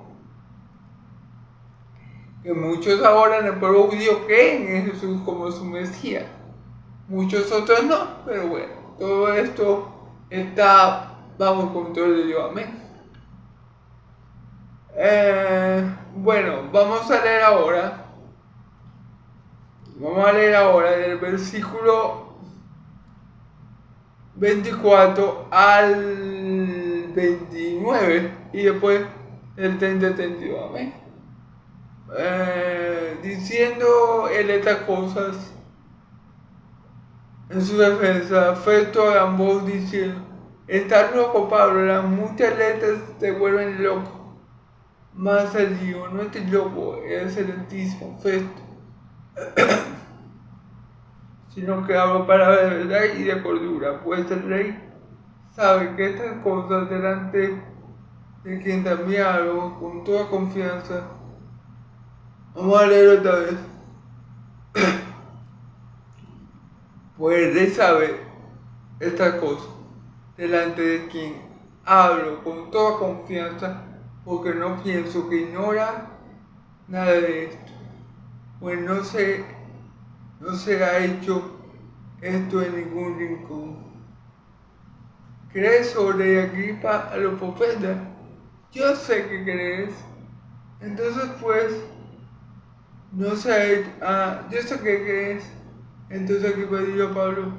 que muchos ahora en el pueblo judío creen en Jesús como su Mesías. Muchos otros no, pero bueno, todo esto está bajo control de Dios. Amén. Bueno, vamos a leer ahora del versículo 24 al 29 y después el 30 al 32. Amén. Diciendo él estas cosas, en su defensa, Festo a gran voz diciendo: estás loco, Pablo, las muchas letras te vuelven loco. Mas él dijo: no estoy loco, es el Altísimo, Festo, sino que hablo para de verdad y de cordura, pues el rey sabe que estas cosas delante de quien también hablo con toda confianza. Vamos a leer otra vez. Pues el rey sabe esta cosa, delante de quien hablo con toda confianza, porque no pienso que ignora nada de esto, pues no se ha hecho esto en ningún rincón. ¿Crees sobre Agripa a los profetas? Yo sé que crees. Entonces pues, no sé, yo sé que crees. Entonces Agripa dijo a Pablo,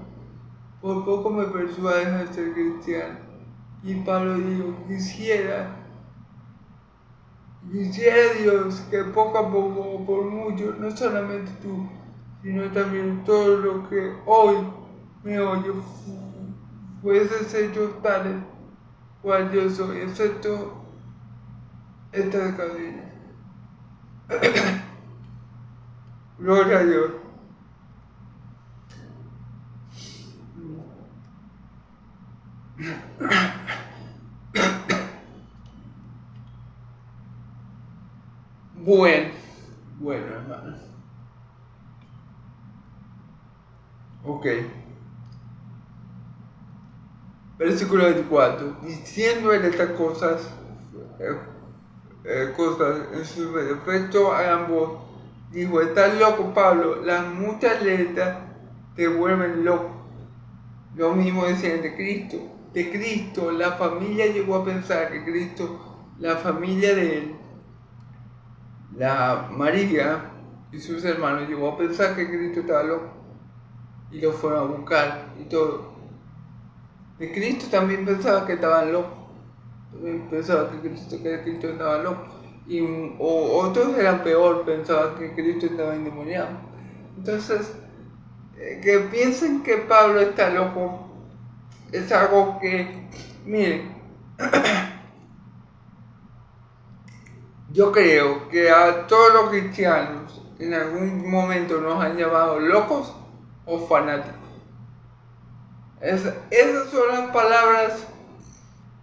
por poco me persuades a ser cristiano. Y Pablo dijo, quisiera Dios que poco a poco, por mucho, no solamente tú, sino también todo lo que hoy me oye, fueses hechos tales cual yo soy, excepto estas cadenas. Gloria a Dios. Bueno, hermano. Ok. Versículo 24. Diciendo él estas cosas en su defecto a ambos, dijo, estás loco, Pablo, las muchas letras te vuelven loco. Lo mismo decían de Cristo. De Cristo, la familia llegó a pensar que Cristo, la familia de él, la María y sus hermanos, llegó a pensar que Cristo estaba loco. Y lo fueron a buscar y todo. De Cristo también pensaba que estaban locos. También pensaba que Cristo estaba loco. Y otros eran peor, pensaban que Cristo estaba endemoniado. Entonces, que piensen que Pablo está loco es algo que, miren, yo creo que a todos los cristianos en algún momento nos han llamado locos o fanáticos. Esas son las palabras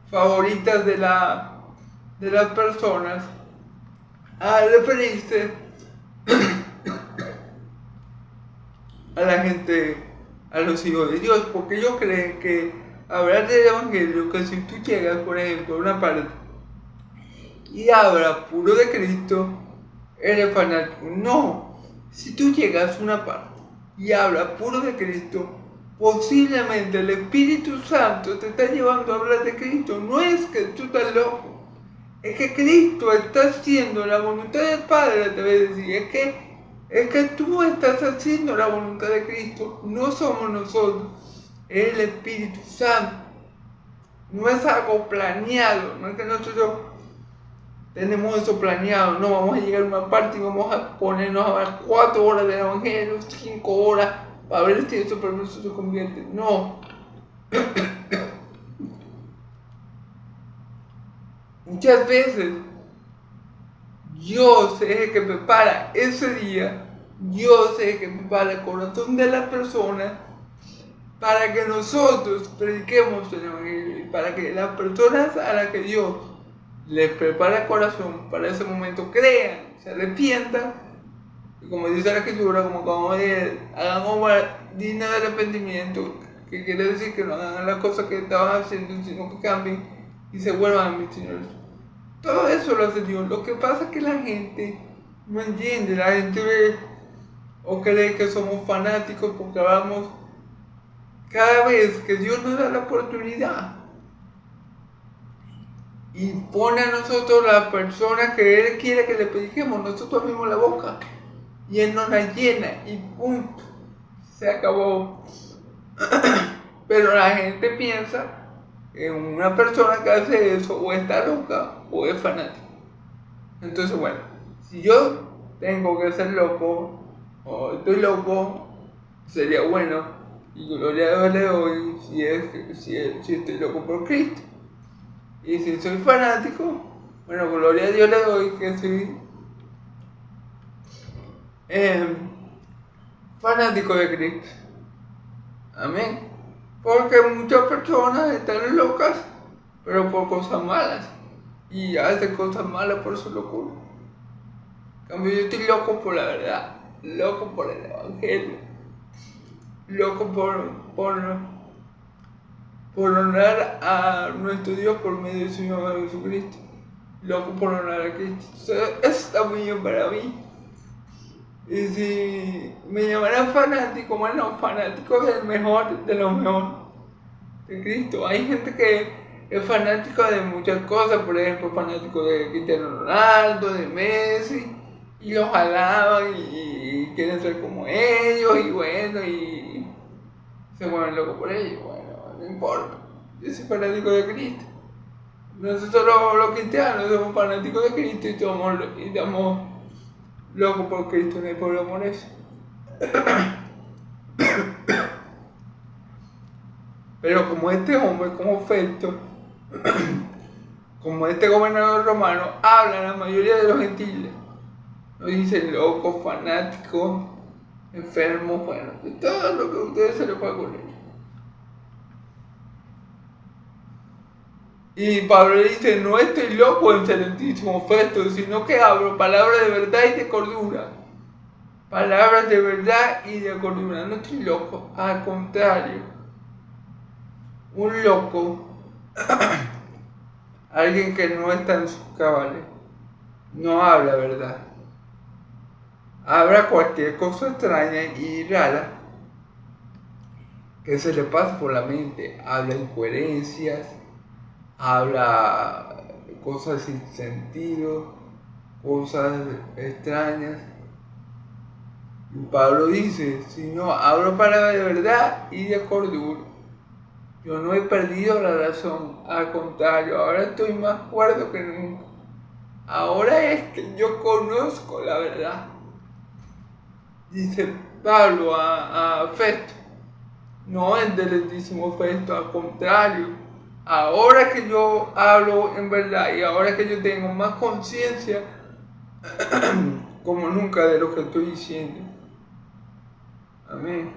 favoritas de las personas al referirse a la gente, a los hijos de Dios, porque ellos creen que hablar del evangelio, que si tú llegas, por ejemplo, a una parte y hablas puro de Cristo, eres fanático. No, si tú llegas a una parte y hablas puro de Cristo, posiblemente el Espíritu Santo te está llevando a hablar de Cristo. No es que tú estás loco, es que Cristo está haciendo la voluntad del Padre, te voy a decir, es que tú estás haciendo la voluntad de Cristo, no somos nosotros, es el Espíritu Santo. No es algo planeado, no es que nosotros tenemos eso planeado, no vamos a llegar a una parte y vamos a ponernos a ver 4 horas del Evangelio, 5 horas, para ver si eso para nosotros se convierte. No. Muchas veces Dios es el que prepara ese día, Dios es el que prepara el corazón de la persona para que nosotros prediquemos el Evangelio y para que las personas a las que Dios les prepara el corazón para ese momento crean, se arrepientan y, como dice la Escritura, como acabamos de leer, hagan obra digna de arrepentimiento, que quiere decir que no hagan las cosas que estaban haciendo, sino que cambien y se vuelvan a mi Señor. Todo eso lo hace Dios. Lo que pasa es que la gente no entiende, la gente ve o cree que somos fanáticos porque hablamos cada vez que Dios nos da la oportunidad y pone a nosotros la persona que Él quiere que le prediquemos. Nosotros abrimos la boca y Él nos la llena y punto, se acabó. Pero la gente piensa que una persona que hace eso o está loca o es fanática. Entonces, bueno, si yo tengo que ser loco o estoy loco, sería bueno y gloria a Dios le doy si estoy loco por Cristo. Y si soy fanático, bueno, gloria a Dios le doy que soy fanático de Cristo. Amén. Porque muchas personas están locas, pero por cosas malas. Y hacen cosas malas por su locura. En cambio, yo estoy loco por la verdad, loco por el Evangelio, loco por honrar a nuestro Dios por medio de su Hijo Jesucristo, loco por honrar a Cristo. Eso está muy bien para mí. Y si me llamaran fanático, bueno, fanático del mejor, de lo mejor de Cristo. Hay gente que es fanático de muchas cosas, por ejemplo, fanático de Cristiano Ronaldo, de Messi, y los alaban y quieren ser como ellos, y bueno, y se vuelven locos por ellos. Bueno, no importa. Yo soy fanático de Cristo. Nosotros los cristianos somos fanáticos de Cristo y estamos locos por Cristo, no hay problema por eso. Pero como este hombre, como Festo, como este gobernador romano, habla la mayoría de los gentiles. No dicen locos, fanáticos, enfermos, bueno, de todo lo que a ustedes se les pueda ocurrir. Y Pablo le dice, no estoy loco, excelentísimo Festo, sino que hablo palabras de verdad y de cordura. Palabras de verdad y de cordura. No estoy loco, al contrario. Un loco, alguien que no está en sus cabales, no habla verdad. Habla cualquier cosa extraña y rara que se le pasa por la mente. Habla incoherencias, habla cosas sin sentido, cosas extrañas. Y Pablo dice, si no, hablo palabras de verdad y de cordura. Yo no he perdido la razón, al contrario, ahora estoy más cuerdo que nunca. Ahora es que yo conozco la verdad. Dice Pablo a Festo, no el excelentísimo Festo, al contrario. Ahora que yo hablo en verdad y ahora que yo tengo más conciencia como nunca de lo que estoy diciendo. Amén.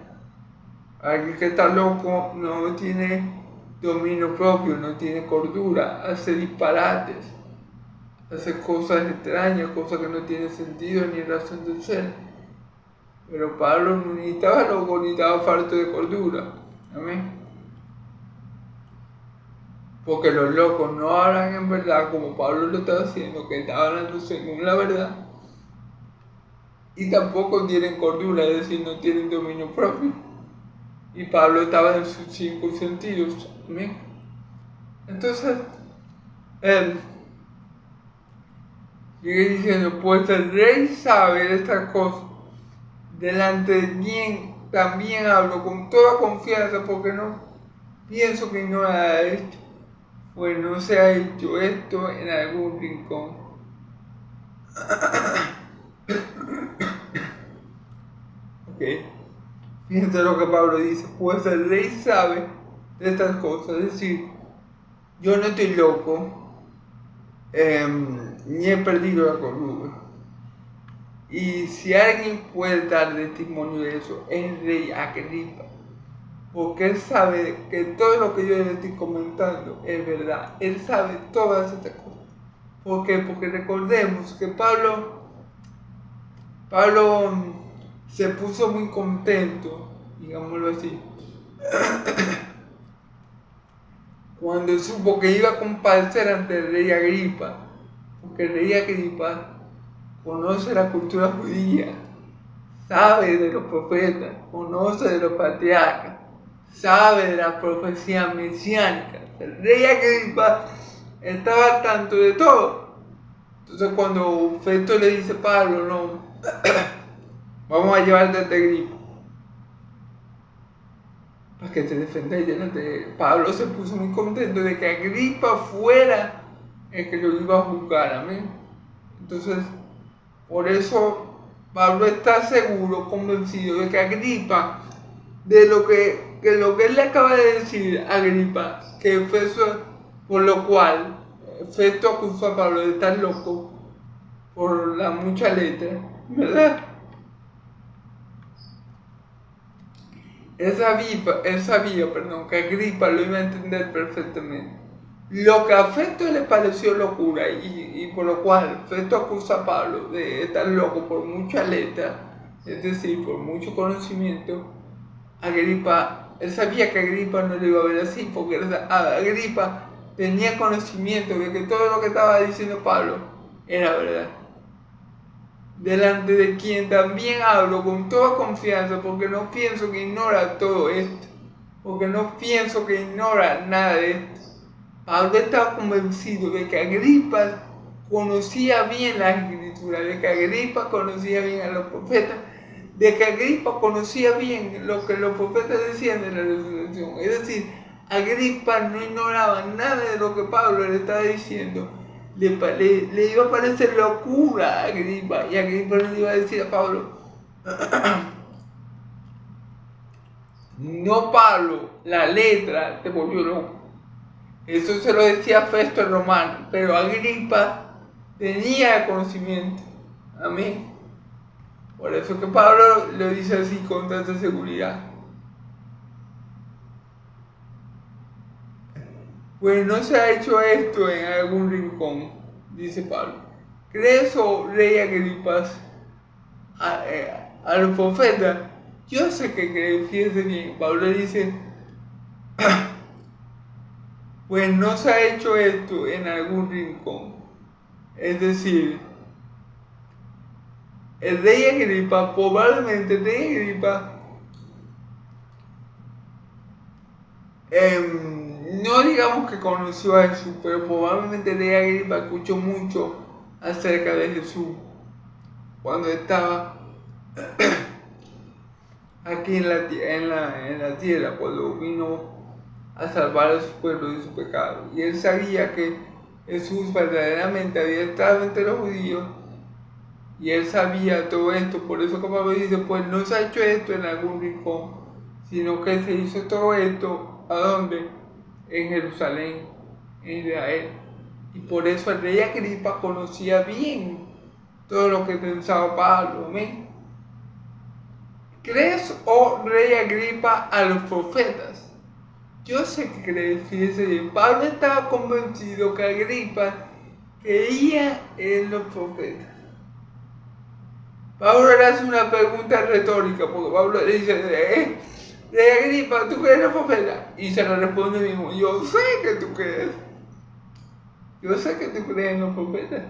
Alguien que está loco no tiene dominio propio, no tiene cordura, hace disparates, hace cosas extrañas, cosas que no tienen sentido ni razón de ser. Pero Pablo no necesitaba loco, ni estaba falto de cordura. Amén. Porque los locos no hablan en verdad como Pablo lo estaba haciendo, que estaba hablando según la verdad. Y tampoco tienen cordura, es decir, no tienen dominio propio. Y Pablo estaba en sus 5 sentidos. ¿Amén? Entonces, él sigue diciendo, pues el rey sabe de estas cosas. Delante de quien también hablo con toda confianza, porque no pienso que no haya hecho, pues no se ha hecho esto en algún rincón. Ok. Fíjense lo que Pablo dice, pues el rey sabe de estas cosas, es decir, yo no estoy loco, ni he perdido la cordura. Y si alguien puede dar testimonio de eso, es el rey Agripa, porque él sabe que todo lo que yo le estoy comentando es verdad, él sabe todas estas cosas. ¿Por qué? Porque recordemos que Pablo se puso muy contento, digámoslo así, cuando supo que iba a comparecer ante el rey Agripa, porque el rey Agripa conoce la cultura judía, sabe de los profetas, conoce de los patriarcas, sabe de la profecía mesiánica. El rey Agripa estaba al tanto de todo. Entonces cuando Festo le dice a Pablo, no, vamos a llevarte a Agripa para que te defendas. Pablo se puso muy contento de que Agripa fuera el que lo iba a juzgar, amén. Entonces, por eso Pablo está seguro, convencido de que Agripa, de lo que él le acaba de decir a Agripa, que Festo, por lo cual Festo acusó a Pablo de estar loco por la mucha letra, ¿verdad? Él sabía, que Agripa lo iba a entender perfectamente. Lo que a Festo le pareció locura y por lo cual Festo acusa a Pablo de estar loco por mucha letra, es decir, por mucho conocimiento, Agripa, él sabía que Agripa no lo iba a ver así, porque Agripa tenía conocimiento de que todo lo que estaba diciendo Pablo era verdad. delante de quien también hablo con toda confianza, porque no pienso que ignora todo esto, porque no pienso que ignora nada de esto. Pablo estaba convencido de que Agripa conocía bien las escrituras, de que Agripa conocía bien a los profetas, de que Agripa conocía bien lo que los profetas decían de la resurrección. Es decir, Agripa no ignoraba nada de lo que Pablo le estaba diciendo. Le iba a parecer locura a Agripa, y Agripa le iba a decir a Pablo, no Pablo, la letra te volvió loco. Eso se lo decía Festo el romano, pero Agripa tenía conocimiento. Amén. Por eso que Pablo lo dice así con tanta seguridad. Pues no se ha hecho esto en algún rincón, dice Pablo. ¿Crees, oh rey Agripa, a los profetas? Yo sé que crees, fíjense bien. Pablo dice, pues no se ha hecho esto en algún rincón. Es decir, el rey Agripa, probablemente el rey Agripa, no digamos que conoció a Jesús, pero probablemente el rey Agripa escuchó mucho acerca de Jesús cuando estaba aquí en la tierra, cuando vino a salvar a su pueblo de su pecado. Y él sabía que Jesús verdaderamente había estado entre los judíos, y él sabía todo esto. Por eso, como Pablo dice, pues no se ha hecho esto en algún rincón, sino que se hizo todo esto, ¿a dónde? En Jerusalén, en Israel. Y por eso el rey Agripa conocía bien todo lo que pensaba Pablo. ¿Amén? ¿Crees, oh rey Agripa, a los profetas? Yo sé que crees, fíjese bien. Pablo estaba convencido que Agripa creía en los profetas. Pablo le hace una pregunta retórica, porque Pablo le dice, rey Agripa, ¿tú crees en los profetas? Y se le responde mismo, yo sé que tú crees. Yo sé que tú crees en los profetas.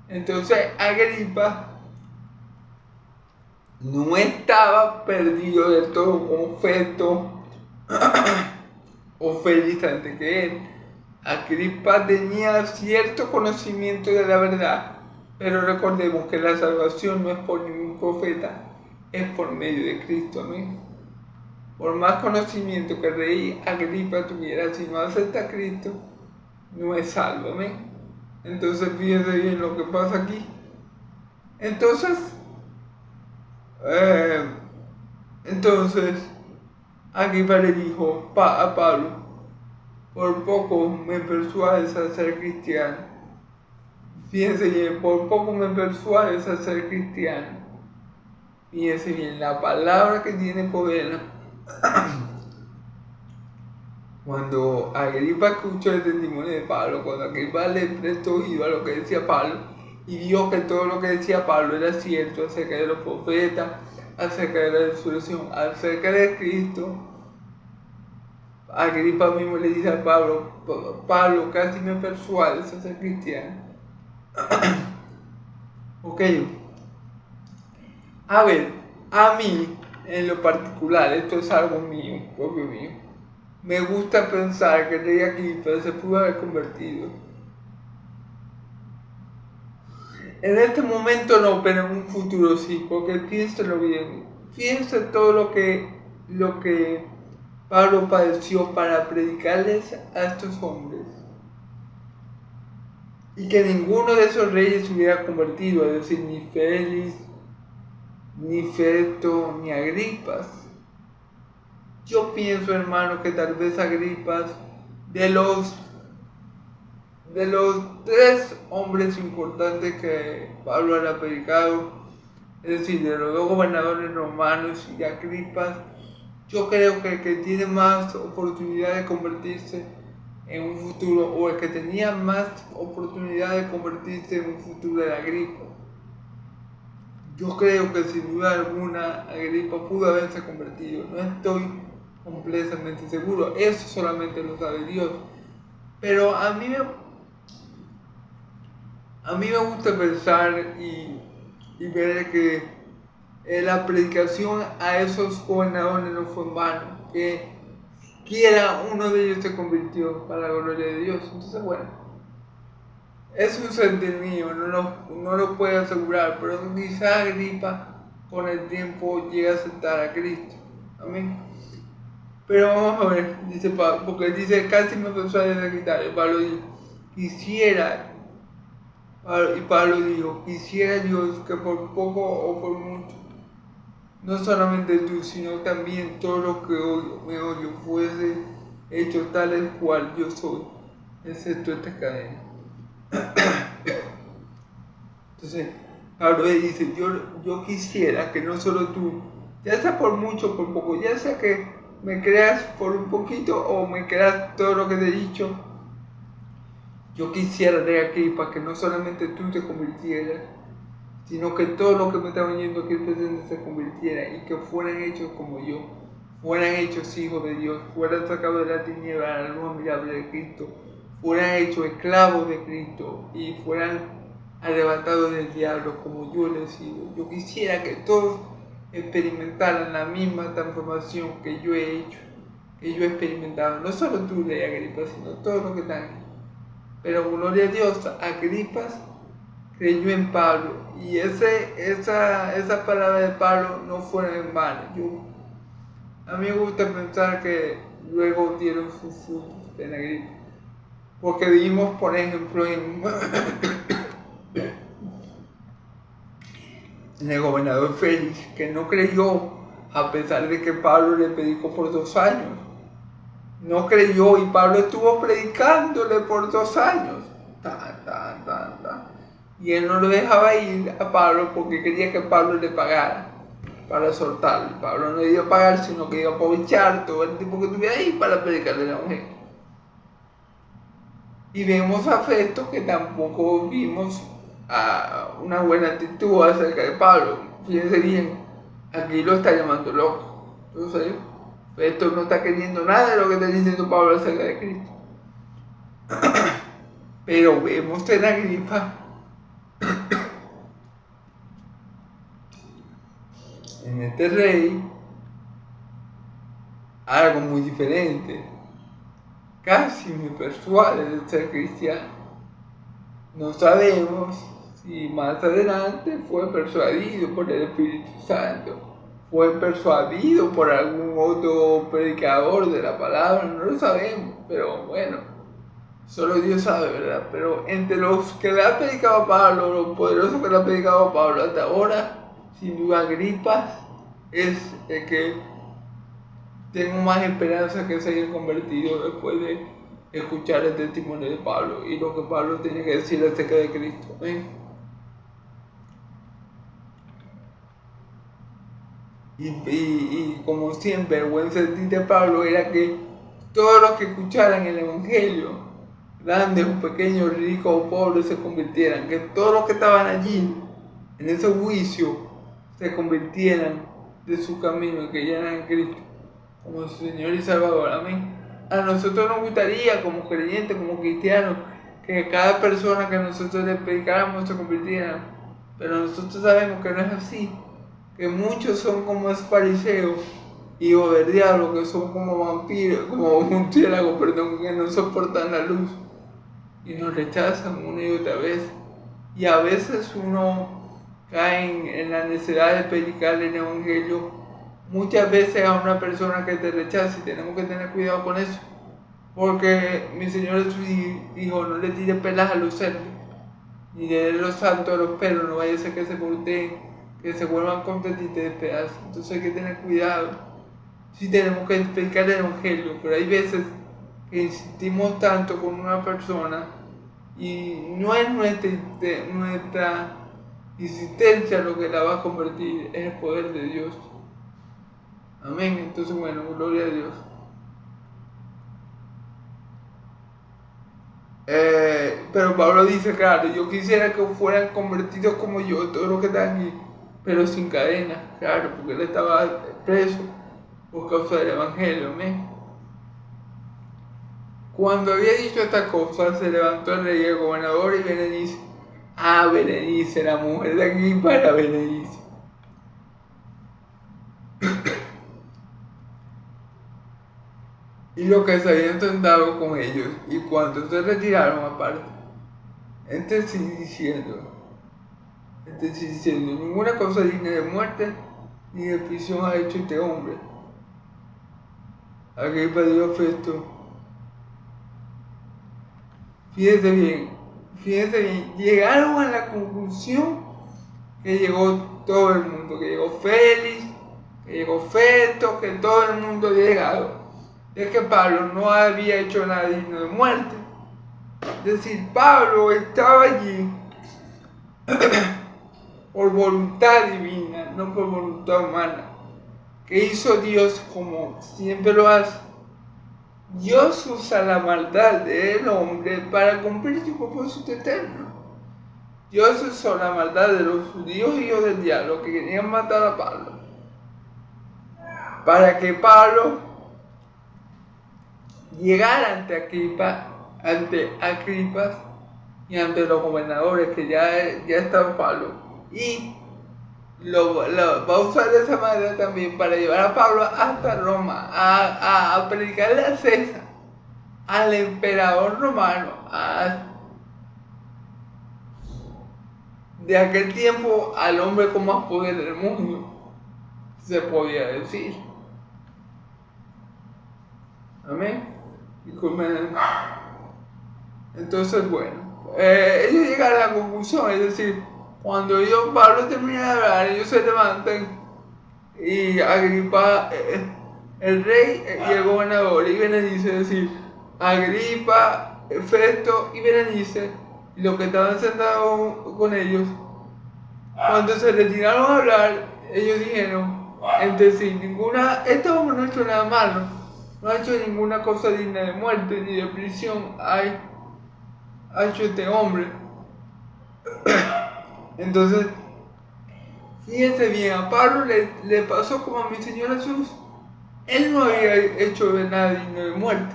Entonces Agripa no estaba perdido del todo, confeso o feliz ante que él. Agripa tenía cierto conocimiento de la verdad, pero recordemos que la salvación no es por ningún profeta, es por medio de Cristo. Amén. Por más conocimiento que el rey Agripa tuviera, si no acepta a Cristo, no es salvo. Amén. Entonces fíjense bien lo que pasa aquí. Entonces Agripa le dijo a Pablo, por poco me persuades a ser cristiano. Fíjense bien, por poco me persuades a ser cristiano. Fíjense bien, la palabra que tiene poder. Cuando Agripa escuchó el testimonio de Pablo, cuando Agripa le prestó oído a lo que decía Pablo y vio que todo lo que decía Pablo era cierto acerca de los profetas, acerca de la resurrección, acerca de Cristo, Agripa mismo le dice a Pablo, Pablo, casi me persuades a ser cristiano. Ok. A ver, a mí, en lo particular, esto es algo mío, propio mío, me gusta pensar que el rey Agripa se pudo haber convertido. En este momento no, pero en un futuro sí, porque piénselo bien. Fíjense todo lo que Pablo padeció para predicarles a estos hombres. Y que ninguno de esos reyes se hubiera convertido, es decir, ni Félix, ni Festo, ni Agripas. Yo pienso, hermano, que tal vez Agripas, de los 3 hombres importantes que Pablo había predicado, es decir, de los 2 gobernadores romanos y Agripas, yo creo que el que tiene más oportunidad de convertirse en un futuro, o el que tenía más oportunidad de convertirse en un futuro, era Agripa. Yo creo que sin duda alguna Agripa pudo haberse convertido. No estoy completamente seguro, eso solamente lo sabe Dios. Pero a mí me gusta pensar, y y ver que la predicación a esos gobernadores no fue en vano, que quiera uno de ellos se convirtió para la gloria de Dios. Entonces, bueno, es un sentir mío, no lo puedo asegurar, pero quizá Agripa con el tiempo llega a aceptar a Cristo. Amén. Pero vamos a ver, dice Pablo, porque dice, casi me persuade de quitar. Y Pablo dijo, quisiera Dios que por poco o por mucho, no solamente tú, sino también todos los que me oyen fuese hecho tal cual yo soy, excepto esta cadena. Entonces, Pablo dice, yo quisiera que no solo tú, ya sea por mucho o por poco, ya sea que me creas por un poquito o me creas todo lo que te he dicho, yo quisiera de aquí para que no solamente tú te convirtieras, sino que todo lo que me está oyendo aquí presente se convirtiera y que fueran hechos como yo, fueran hechos hijos de Dios, fueran sacados de la tiniebla a la luz admirable de Cristo, fueran hechos esclavos de Cristo y fueran arrebatados del diablo como yo lo he sido. Yo quisiera que todos experimentaran la misma transformación que yo he hecho, que yo he experimentado, no solo tú, Rey Agripa, sino todos los que están aquí. Pero gloria a Dios, Agripas creyó en Pablo y esa palabra de Pablo no fue en vano. A mí me gusta pensar que luego dieron sus frutos en Agripa, porque vimos, por ejemplo, en el gobernador Félix, que no creyó a pesar de que Pablo le predicó por 2 años. No creyó y Pablo estuvo predicándole por 2 años. Y él no lo dejaba ir a Pablo porque quería que Pablo le pagara para soltarlo. Pablo no iba a pagar, sino que iba a aprovechar todo el tiempo que estuviera ahí para predicarle a la mujer. Y vemos a Festo que tampoco vimos una buena actitud acerca de Pablo. Fíjense bien, aquí lo está llamando loco. Entonces, Festo no está queriendo nada de lo que está diciendo Pablo acerca de Cristo. Pero vemos en Agripa en este rey algo muy diferente. Casi me persuade de ser cristiano. No sabemos si más adelante fue persuadido por el Espíritu Santo, fue persuadido por algún otro predicador de la palabra, no lo sabemos, pero bueno, solo Dios sabe, ¿verdad? Pero entre los que le ha predicado a Pablo, los poderosos que le ha predicado a Pablo hasta ahora, sin duda Agripas es el que tengo más esperanza que se haya convertido después de escuchar el testimonio de Pablo y lo que Pablo tiene que decir acerca de Cristo. Y como siempre, el buen sentir de Pablo era que todos los que escucharan el Evangelio, grandes o pequeños, ricos o pobres, se convirtieran, que todos los que estaban allí en ese juicio se convirtieran de su camino y que creyeran en Cristo como su Señor y Salvador. Amén. A nosotros nos gustaría, como creyentes, como cristianos, que cada persona que nosotros le predicáramos se convirtiera, pero nosotros sabemos que no es así, que muchos son como los fariseos y o del diablo, que son como vampiros, como murciélagos, que no soportan la luz y nos rechazan una y otra vez. Y a veces uno cae en la necesidad de predicar el Evangelio muchas veces a una persona que te rechaza, y tenemos que tener cuidado con eso, porque mi Señor Jesús dijo, no le tires pelas a los cerdos, ni le des los santos a los perros, no vaya a ser que se volteen, que se vuelvan contra ti y te despedacen. Entonces hay que tener cuidado. Sí tenemos que explicar el Evangelio, pero hay veces que insistimos tanto con una persona y no es nuestra insistencia lo que la va a convertir, es el poder de Dios. Amén. Entonces, bueno, gloria a Dios. Pero Pablo dice, claro, yo quisiera que fueran convertidos como yo, todos los que están aquí, pero sin cadena, claro, porque él estaba preso por causa del Evangelio. Amén. Cuando había dicho estas cosas, se levantó el rey y el gobernador y viene y dice, a Berenice, la mujer de Agripa era Berenice. Y lo que se habían tratado con ellos, y cuando se retiraron aparte, diciendo, ninguna cosa digna de muerte ni de prisión ha hecho este hombre. Agripa dijo a Festo, fíjense bien, llegaron a la conclusión que llegó todo el mundo, que llegó Félix, que llegó Festo, que todo el mundo había llegado. Es que Pablo no había hecho nada digno de muerte. Es decir, Pablo estaba allí por voluntad divina, no por voluntad humana, que hizo Dios como siempre lo hace. Dios usa la maldad del hombre para cumplir su propósito eterno. Dios usó la maldad de los judíos y del diablo que querían matar a Pablo, para que Pablo llegara ante Agripa y ante los gobernadores, que ya estaba Pablo, y lo va a usar de esa manera también para llevar a Pablo hasta Roma a predicarle a César, al emperador romano, de aquel tiempo al hombre con más poder del mundo, se podía decir. Amén. Entonces, bueno, ellos llegan a la conclusión, es decir, cuando Pablo termina de hablar, ellos se levantan y Agripa, el rey y el gobernador y Berenice, es decir, Agripa, Festo y Berenice, y los que estaban sentados con ellos, cuando se retiraron a hablar, ellos dijeron entre sí, este hombre no ha hecho nada malo, no ha hecho ninguna cosa digna de muerte ni de prisión, ha hecho este hombre. Entonces, fíjense bien, a Pablo le pasó como a mi Señor Jesús. Él no había hecho nada digno de muerte.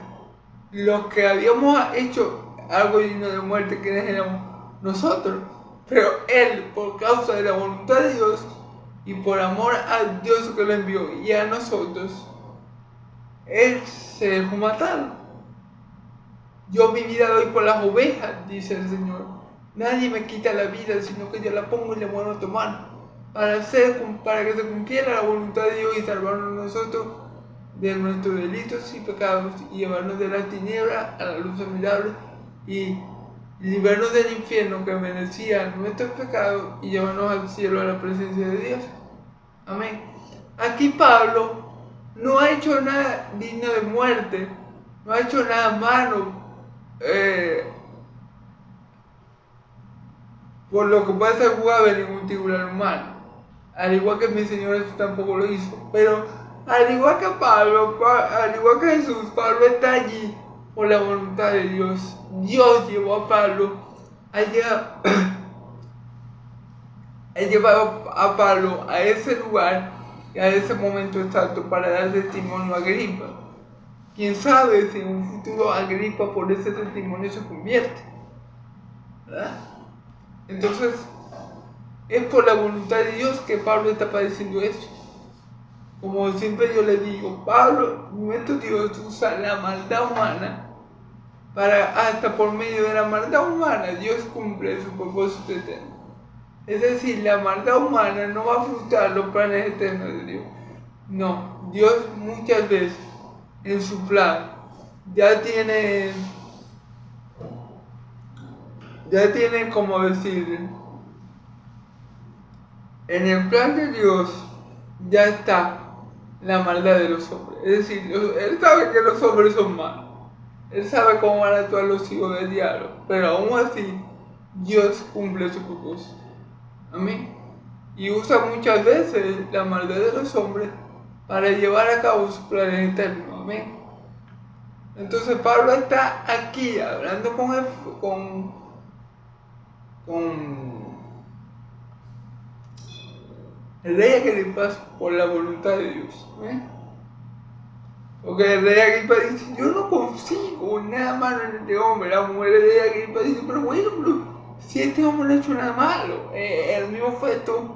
Los que habíamos hecho algo digno de muerte, que éramos nosotros. Pero él, por causa de la voluntad de Dios y por amor a Dios que lo envió y a nosotros, él se dejó matar. Yo mi vida doy por las ovejas, dice el Señor. Nadie me quita la vida, sino que yo la pongo y la vuelvo a tomar. Para que se cumpliera la voluntad de Dios y salvarnos nosotros de nuestros delitos y pecados, y llevarnos de la tiniebla a la luz admirable, y librarnos del infierno que merecía nuestros pecados, y llevarnos al cielo a la presencia de Dios. Amén. Aquí Pablo no ha hecho nada digno de muerte, no ha hecho nada malo, por lo que puede ser jugado en ningún tribunal humano, al igual que mi Señor Jesús tampoco lo hizo. Pero al igual que al igual que Jesús, Pablo está allí por la voluntad de Dios. Dios llevó a Pablo llevado a Pablo a ese lugar y a ese momento exacto para dar testimonio a Agripa. Quién sabe si en un futuro Agripa por ese testimonio se convierte, ¿verdad? Entonces, es por la voluntad de Dios que Pablo está padeciendo eso. Como siempre yo le digo, Pablo, nuestro Dios usa la maldad humana hasta por medio de la maldad humana Dios cumple su propósito eterno. Es decir, la maldad humana no va a frustrar los planes eternos de Dios. No, Dios muchas veces en su plan ya tiene como decir, en el plan de Dios ya está la maldad de los hombres. Es decir, Él sabe que los hombres son malos. Él sabe cómo van a actuar los hijos del diablo. Pero aún así, Dios cumple su propósito. Amén. Y usa muchas veces la maldad de los hombres para llevar a cabo sus planes eternos. Amén. Entonces Pablo está aquí hablando con el rey Agripa por la voluntad de Dios. Porque el rey Agripa dice, yo no consigo nada malo en este hombre. La mujer del rey Agripa dice, pero bueno, si este hombre no ha hecho nada malo, el mismo Festo,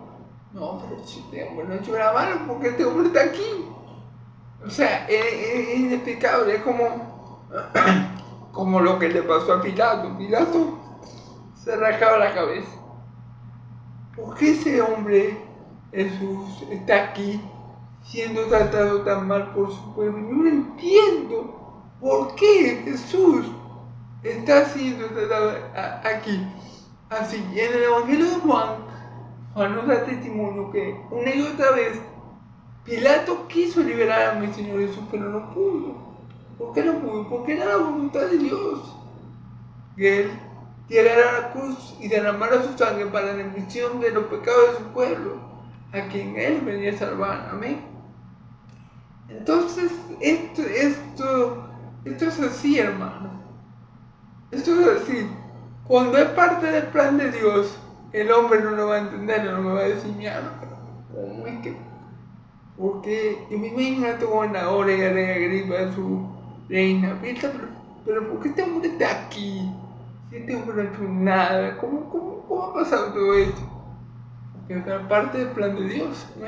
no, pero si este hombre no ha hecho nada malo, ¿por qué este hombre está aquí? O sea, es inexplicable, es como lo que le pasó a Pilato. Pilato se rascaba la cabeza. ¿Por qué ese hombre, Jesús, está aquí siendo tratado tan mal por su pueblo? Yo no entiendo por qué Jesús está siendo tratado aquí. Así, en el Evangelio de Juan nos da testimonio que una y otra vez Pilato quiso liberar a mi Señor Jesús, pero no pudo. ¿Por qué no pudo? Porque era la voluntad de Dios que Él llegara a la cruz y derramara su sangre para la remisión de los pecados de su pueblo, a quien Él venía a salvar. Amén. Entonces, esto es así, hermano. Esto es así. Cuando es parte del plan de Dios, el hombre no lo va a entender, no me va a decir, mi alma, ¿cómo es que? Porque yo me imagino a tu gobernador y a Agripa, a su reina, pero ¿por qué este hombre está aquí? Si este hombre no ha hecho nada, ¿cómo ha pasado todo esto? Porque es parte del plan de Dios, ¿no?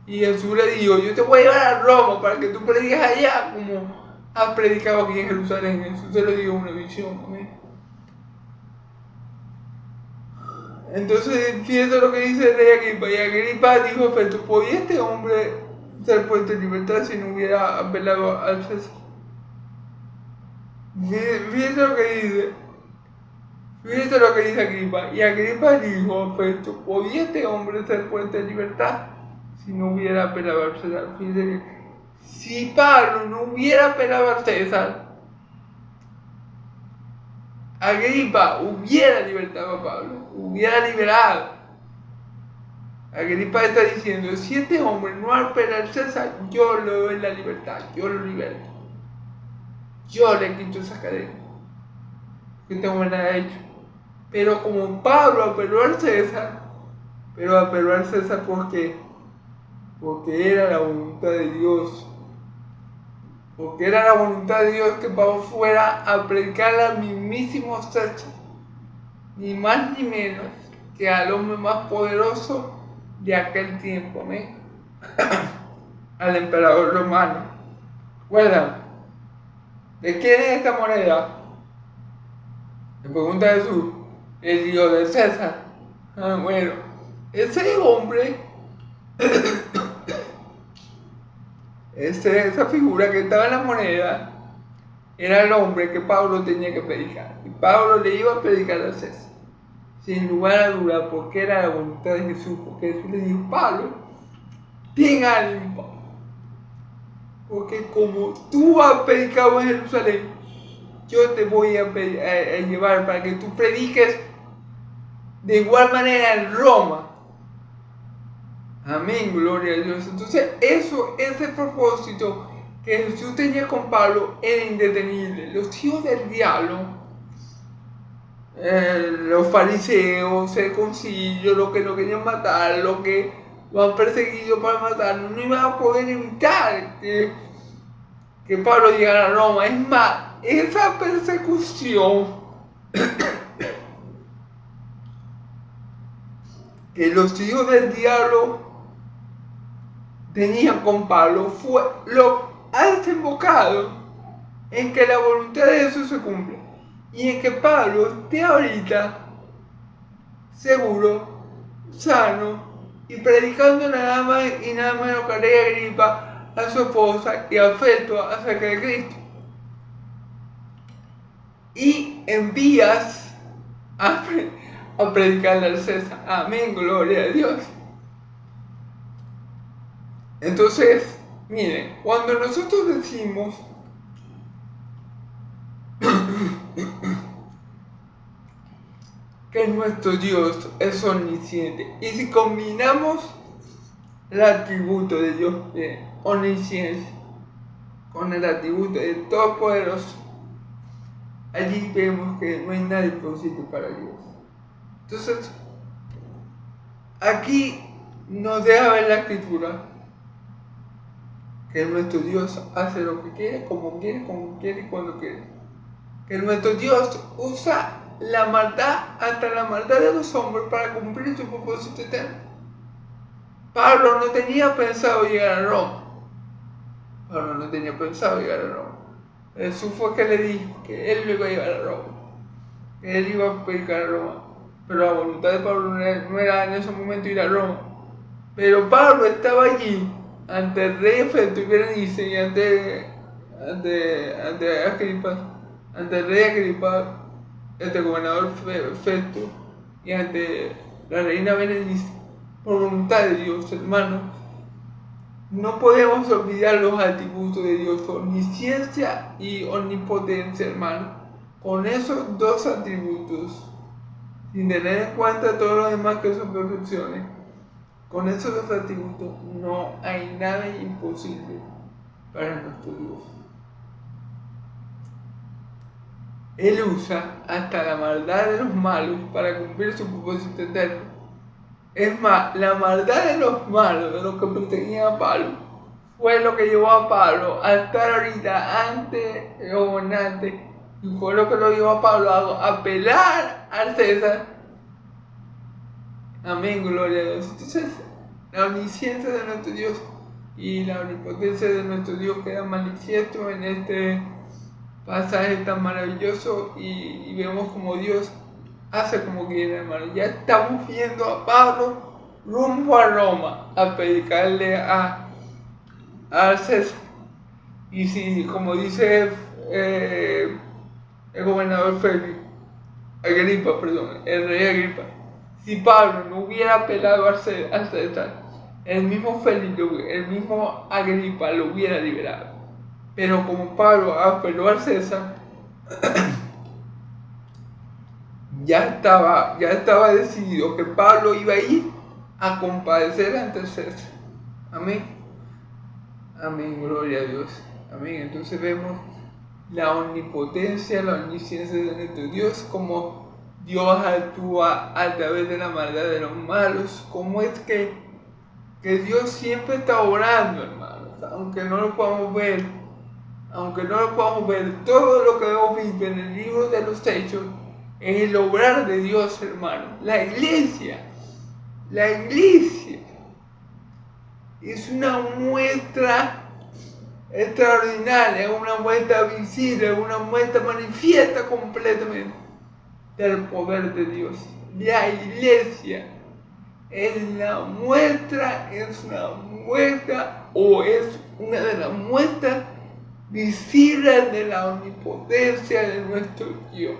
Y Jesús le dijo, yo te voy a llevar a Roma para que tú prediques allá como has predicado aquí en Jerusalén. Jesús se lo dio una visión, ¿no? Entonces, fíjate lo que dice el rey Agripa. Y Agripa dijo, pero ¿podía este hombre ser puesto en libertad si no hubiera apelado al César? Fíjate lo que dice. Fíjate lo que dice Agripa. Y Agripa dijo, Festo, ¿podía este hombre ser puesto en libertad si no hubiera apelado al César? Fíjate que si Pablo no hubiera apelado al César, Agripa hubiera libertado a Pablo, hubiera liberado. Agripa está diciendo, si este hombre no apela al César, yo le doy la libertad, yo lo liberto. Yo le quito esa cadena. Que este hombre nada ha hecho. Pero como Pablo apeló al César, pero apeló al César porque era la voluntad de Dios. Porque era la voluntad de Dios que Pablo fuera a predicar al mismísimo César, ni más ni menos que al hombre más poderoso de aquel tiempo, ¿eh? Al emperador romano. ¿Recuerdan? ¿De quién es esta moneda? Le pregunta Jesús. El Dios de César. Bueno, ese hombre, esa figura que estaba en la moneda, era el hombre que Pablo tenía que predicar. Y Pablo le iba a predicar a César, sin lugar a duda, porque era la voluntad de Jesús. Porque Jesús le dijo, Pablo, ten ánimo, porque como tú has predicado en Jerusalén, yo te voy a llevar para que tú prediques de igual manera en Roma. Amén, gloria a Dios. Entonces, ese propósito que Jesús tenía con Pablo era indetenible. Los hijos del diablo, los fariseos, el concilio, los que lo querían matar, los que lo han perseguido para matarlo, no iban a poder evitar que Pablo llegara a Roma. Es más, esa persecución que los hijos del diablo tenían con Pablo ha desembocado en que la voluntad de Jesús se cumple y en que Pablo esté ahorita seguro, sano y predicando nada más y nada menos que a Rey Agripa, a su esposa y a Festo acerca de Cristo. Y envías a predicarle al César. Amén, gloria a Dios. Entonces, miren, cuando nosotros decimos que nuestro Dios es omnisciente, y si combinamos el atributo de Dios de omnisciencia con el atributo de todopoderoso, allí vemos que no hay nada imposible para Dios. Entonces, aquí nos deja ver la Escritura que nuestro Dios hace lo que quiere, como quiere y cuando quiere. Que nuestro Dios usa hasta la maldad de los hombres para cumplir su propósito eterno. Pablo no tenía pensado llegar a Roma. Jesús fue que le dijo que él lo iba a llevar a Roma, que él iba a predicar a Roma. Pero la voluntad de Pablo no era en ese momento ir a Roma. Pero Pablo estaba allí ante el rey Festo y Berenice y ante el rey Agripa, ante el gobernador Festo y ante la reina Berenice, por voluntad de Dios, hermano. No podemos olvidar los atributos de Dios, omnisciencia y omnipotencia, hermano. Con esos dos atributos, sin tener en cuenta todo lo demás que son perfecciones, con esos dos atributos no hay nada imposible para nuestro Dios. Él usa hasta la maldad de los malos para cumplir su propósito eterno. Es más, la maldad de los malos, de los que perseguían a Pablo, fue lo que llevó a Pablo a estar ahorita ante el gobernante, y fue lo que lo llevó a Pablo a apelar al César. Amén, gloria a Dios. Entonces, la omnisciencia de nuestro Dios y la omnipotencia de nuestro Dios queda manifiesto en este pasaje tan maravilloso, y vemos como Dios hace como quiere, hermano. Ya estamos viendo a Pablo rumbo a Roma a predicarle a César. Y si, como dice el gobernador el rey Agripa, si Pablo no hubiera apelado a César, el mismo Félix, el mismo Agripa lo hubiera liberado. Pero como Pablo apeló al César, ya estaba decidido que Pablo iba a ir a compadecer ante el César. Amén. Amén, gloria a Dios. Amén. Entonces vemos la omnipotencia, la omnisciencia de nuestro Dios, como Dios actúa a través de la maldad de los malos, como es que Dios siempre está obrando, hermanos, aunque no lo podamos ver, todo lo que hemos visto en el libro de los Hechos es el obrar de Dios, hermano. La iglesia es una muestra extraordinaria, una muestra visible, una muestra manifiesta completamente del poder de Dios. La iglesia es una de las muestras visibles de la omnipotencia de nuestro Dios.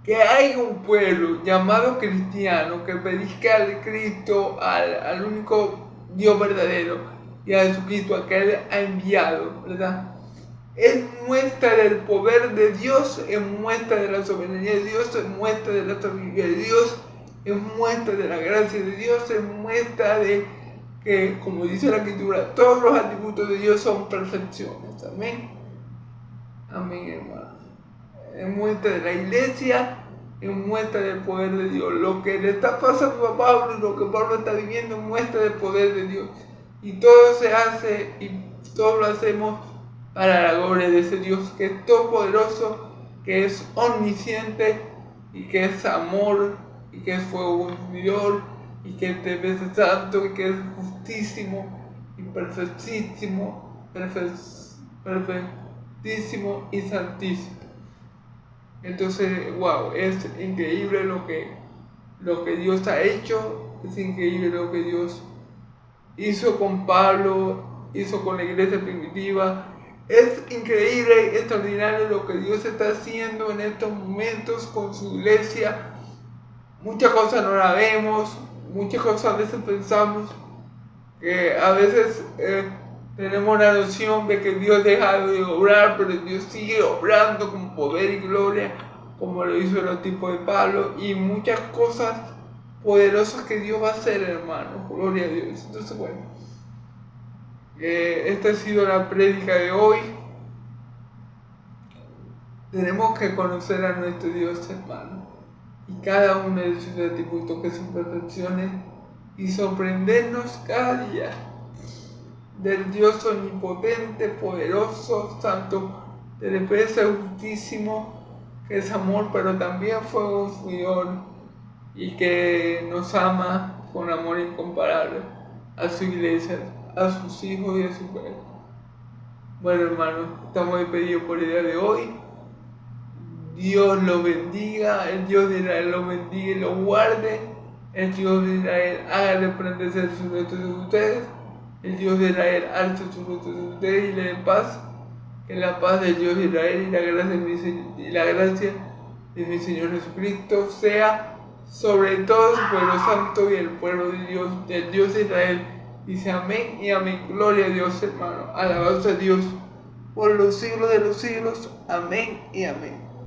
Que hay un pueblo llamado cristiano que predica al Cristo, al único Dios verdadero, y a Jesucristo, a que Él ha enviado, ¿verdad? Es muestra del poder de Dios, es muestra de la soberanía de Dios, es muestra de la sabiduría de Dios, es muestra de la gracia de Dios, es muestra de que, como dice la Escritura, todos los atributos de Dios son perfecciones. Amén. Amén, hermano. Es muestra de la iglesia, es muestra del poder de Dios. Lo que le está pasando a Pablo y lo que Pablo está viviendo es muestra del poder de Dios. Y todo se hace y todo lo hacemos para la gloria de ese Dios que es todopoderoso, que es omnisciente y que es amor y que es fuego consumidor y que es santo y que es justísimo y perfectísimo y santísimo. Entonces, wow, es increíble lo que Dios ha hecho, es increíble lo que Dios hizo con Pablo, hizo con la iglesia primitiva. Es increíble, extraordinario lo que Dios está haciendo en estos momentos con su iglesia. Muchas cosas no las vemos, muchas cosas a veces pensamos que a veces tenemos la noción de que Dios deja de obrar, pero Dios sigue obrando con poder y gloria, como lo hizo en los tiempos de Pablo, y muchas cosas poderosas que Dios va a hacer, hermanos. Gloria a Dios. Entonces, bueno, esta ha sido la prédica de hoy. Tenemos que conocer a nuestro Dios, hermano, y cada uno de sus atributos, que son perfecciones, y sorprendernos cada día del Dios omnipotente, poderoso, santo, de defensa justísimo, que es amor, pero también fuego consumidor, y que nos ama con amor incomparable a su iglesia, a sus hijos y a su pueblo. Bueno, hermanos, estamos despedidos por el día de hoy. Dios los bendiga, el Dios de Israel los bendiga y los guarde. El Dios de Israel haga resplandecer su rostro de ustedes. El Dios de Israel alce su rostro de ustedes y le dé paz. Que la paz del Dios de Israel y la gracia de mi Señor Jesucristo sea sobre todo su pueblo santo y el pueblo de Dios, del Dios de Israel. Dice amén y amén. Gloria a Dios, hermano. Alabanza a Dios por los siglos de los siglos. Amén y amén.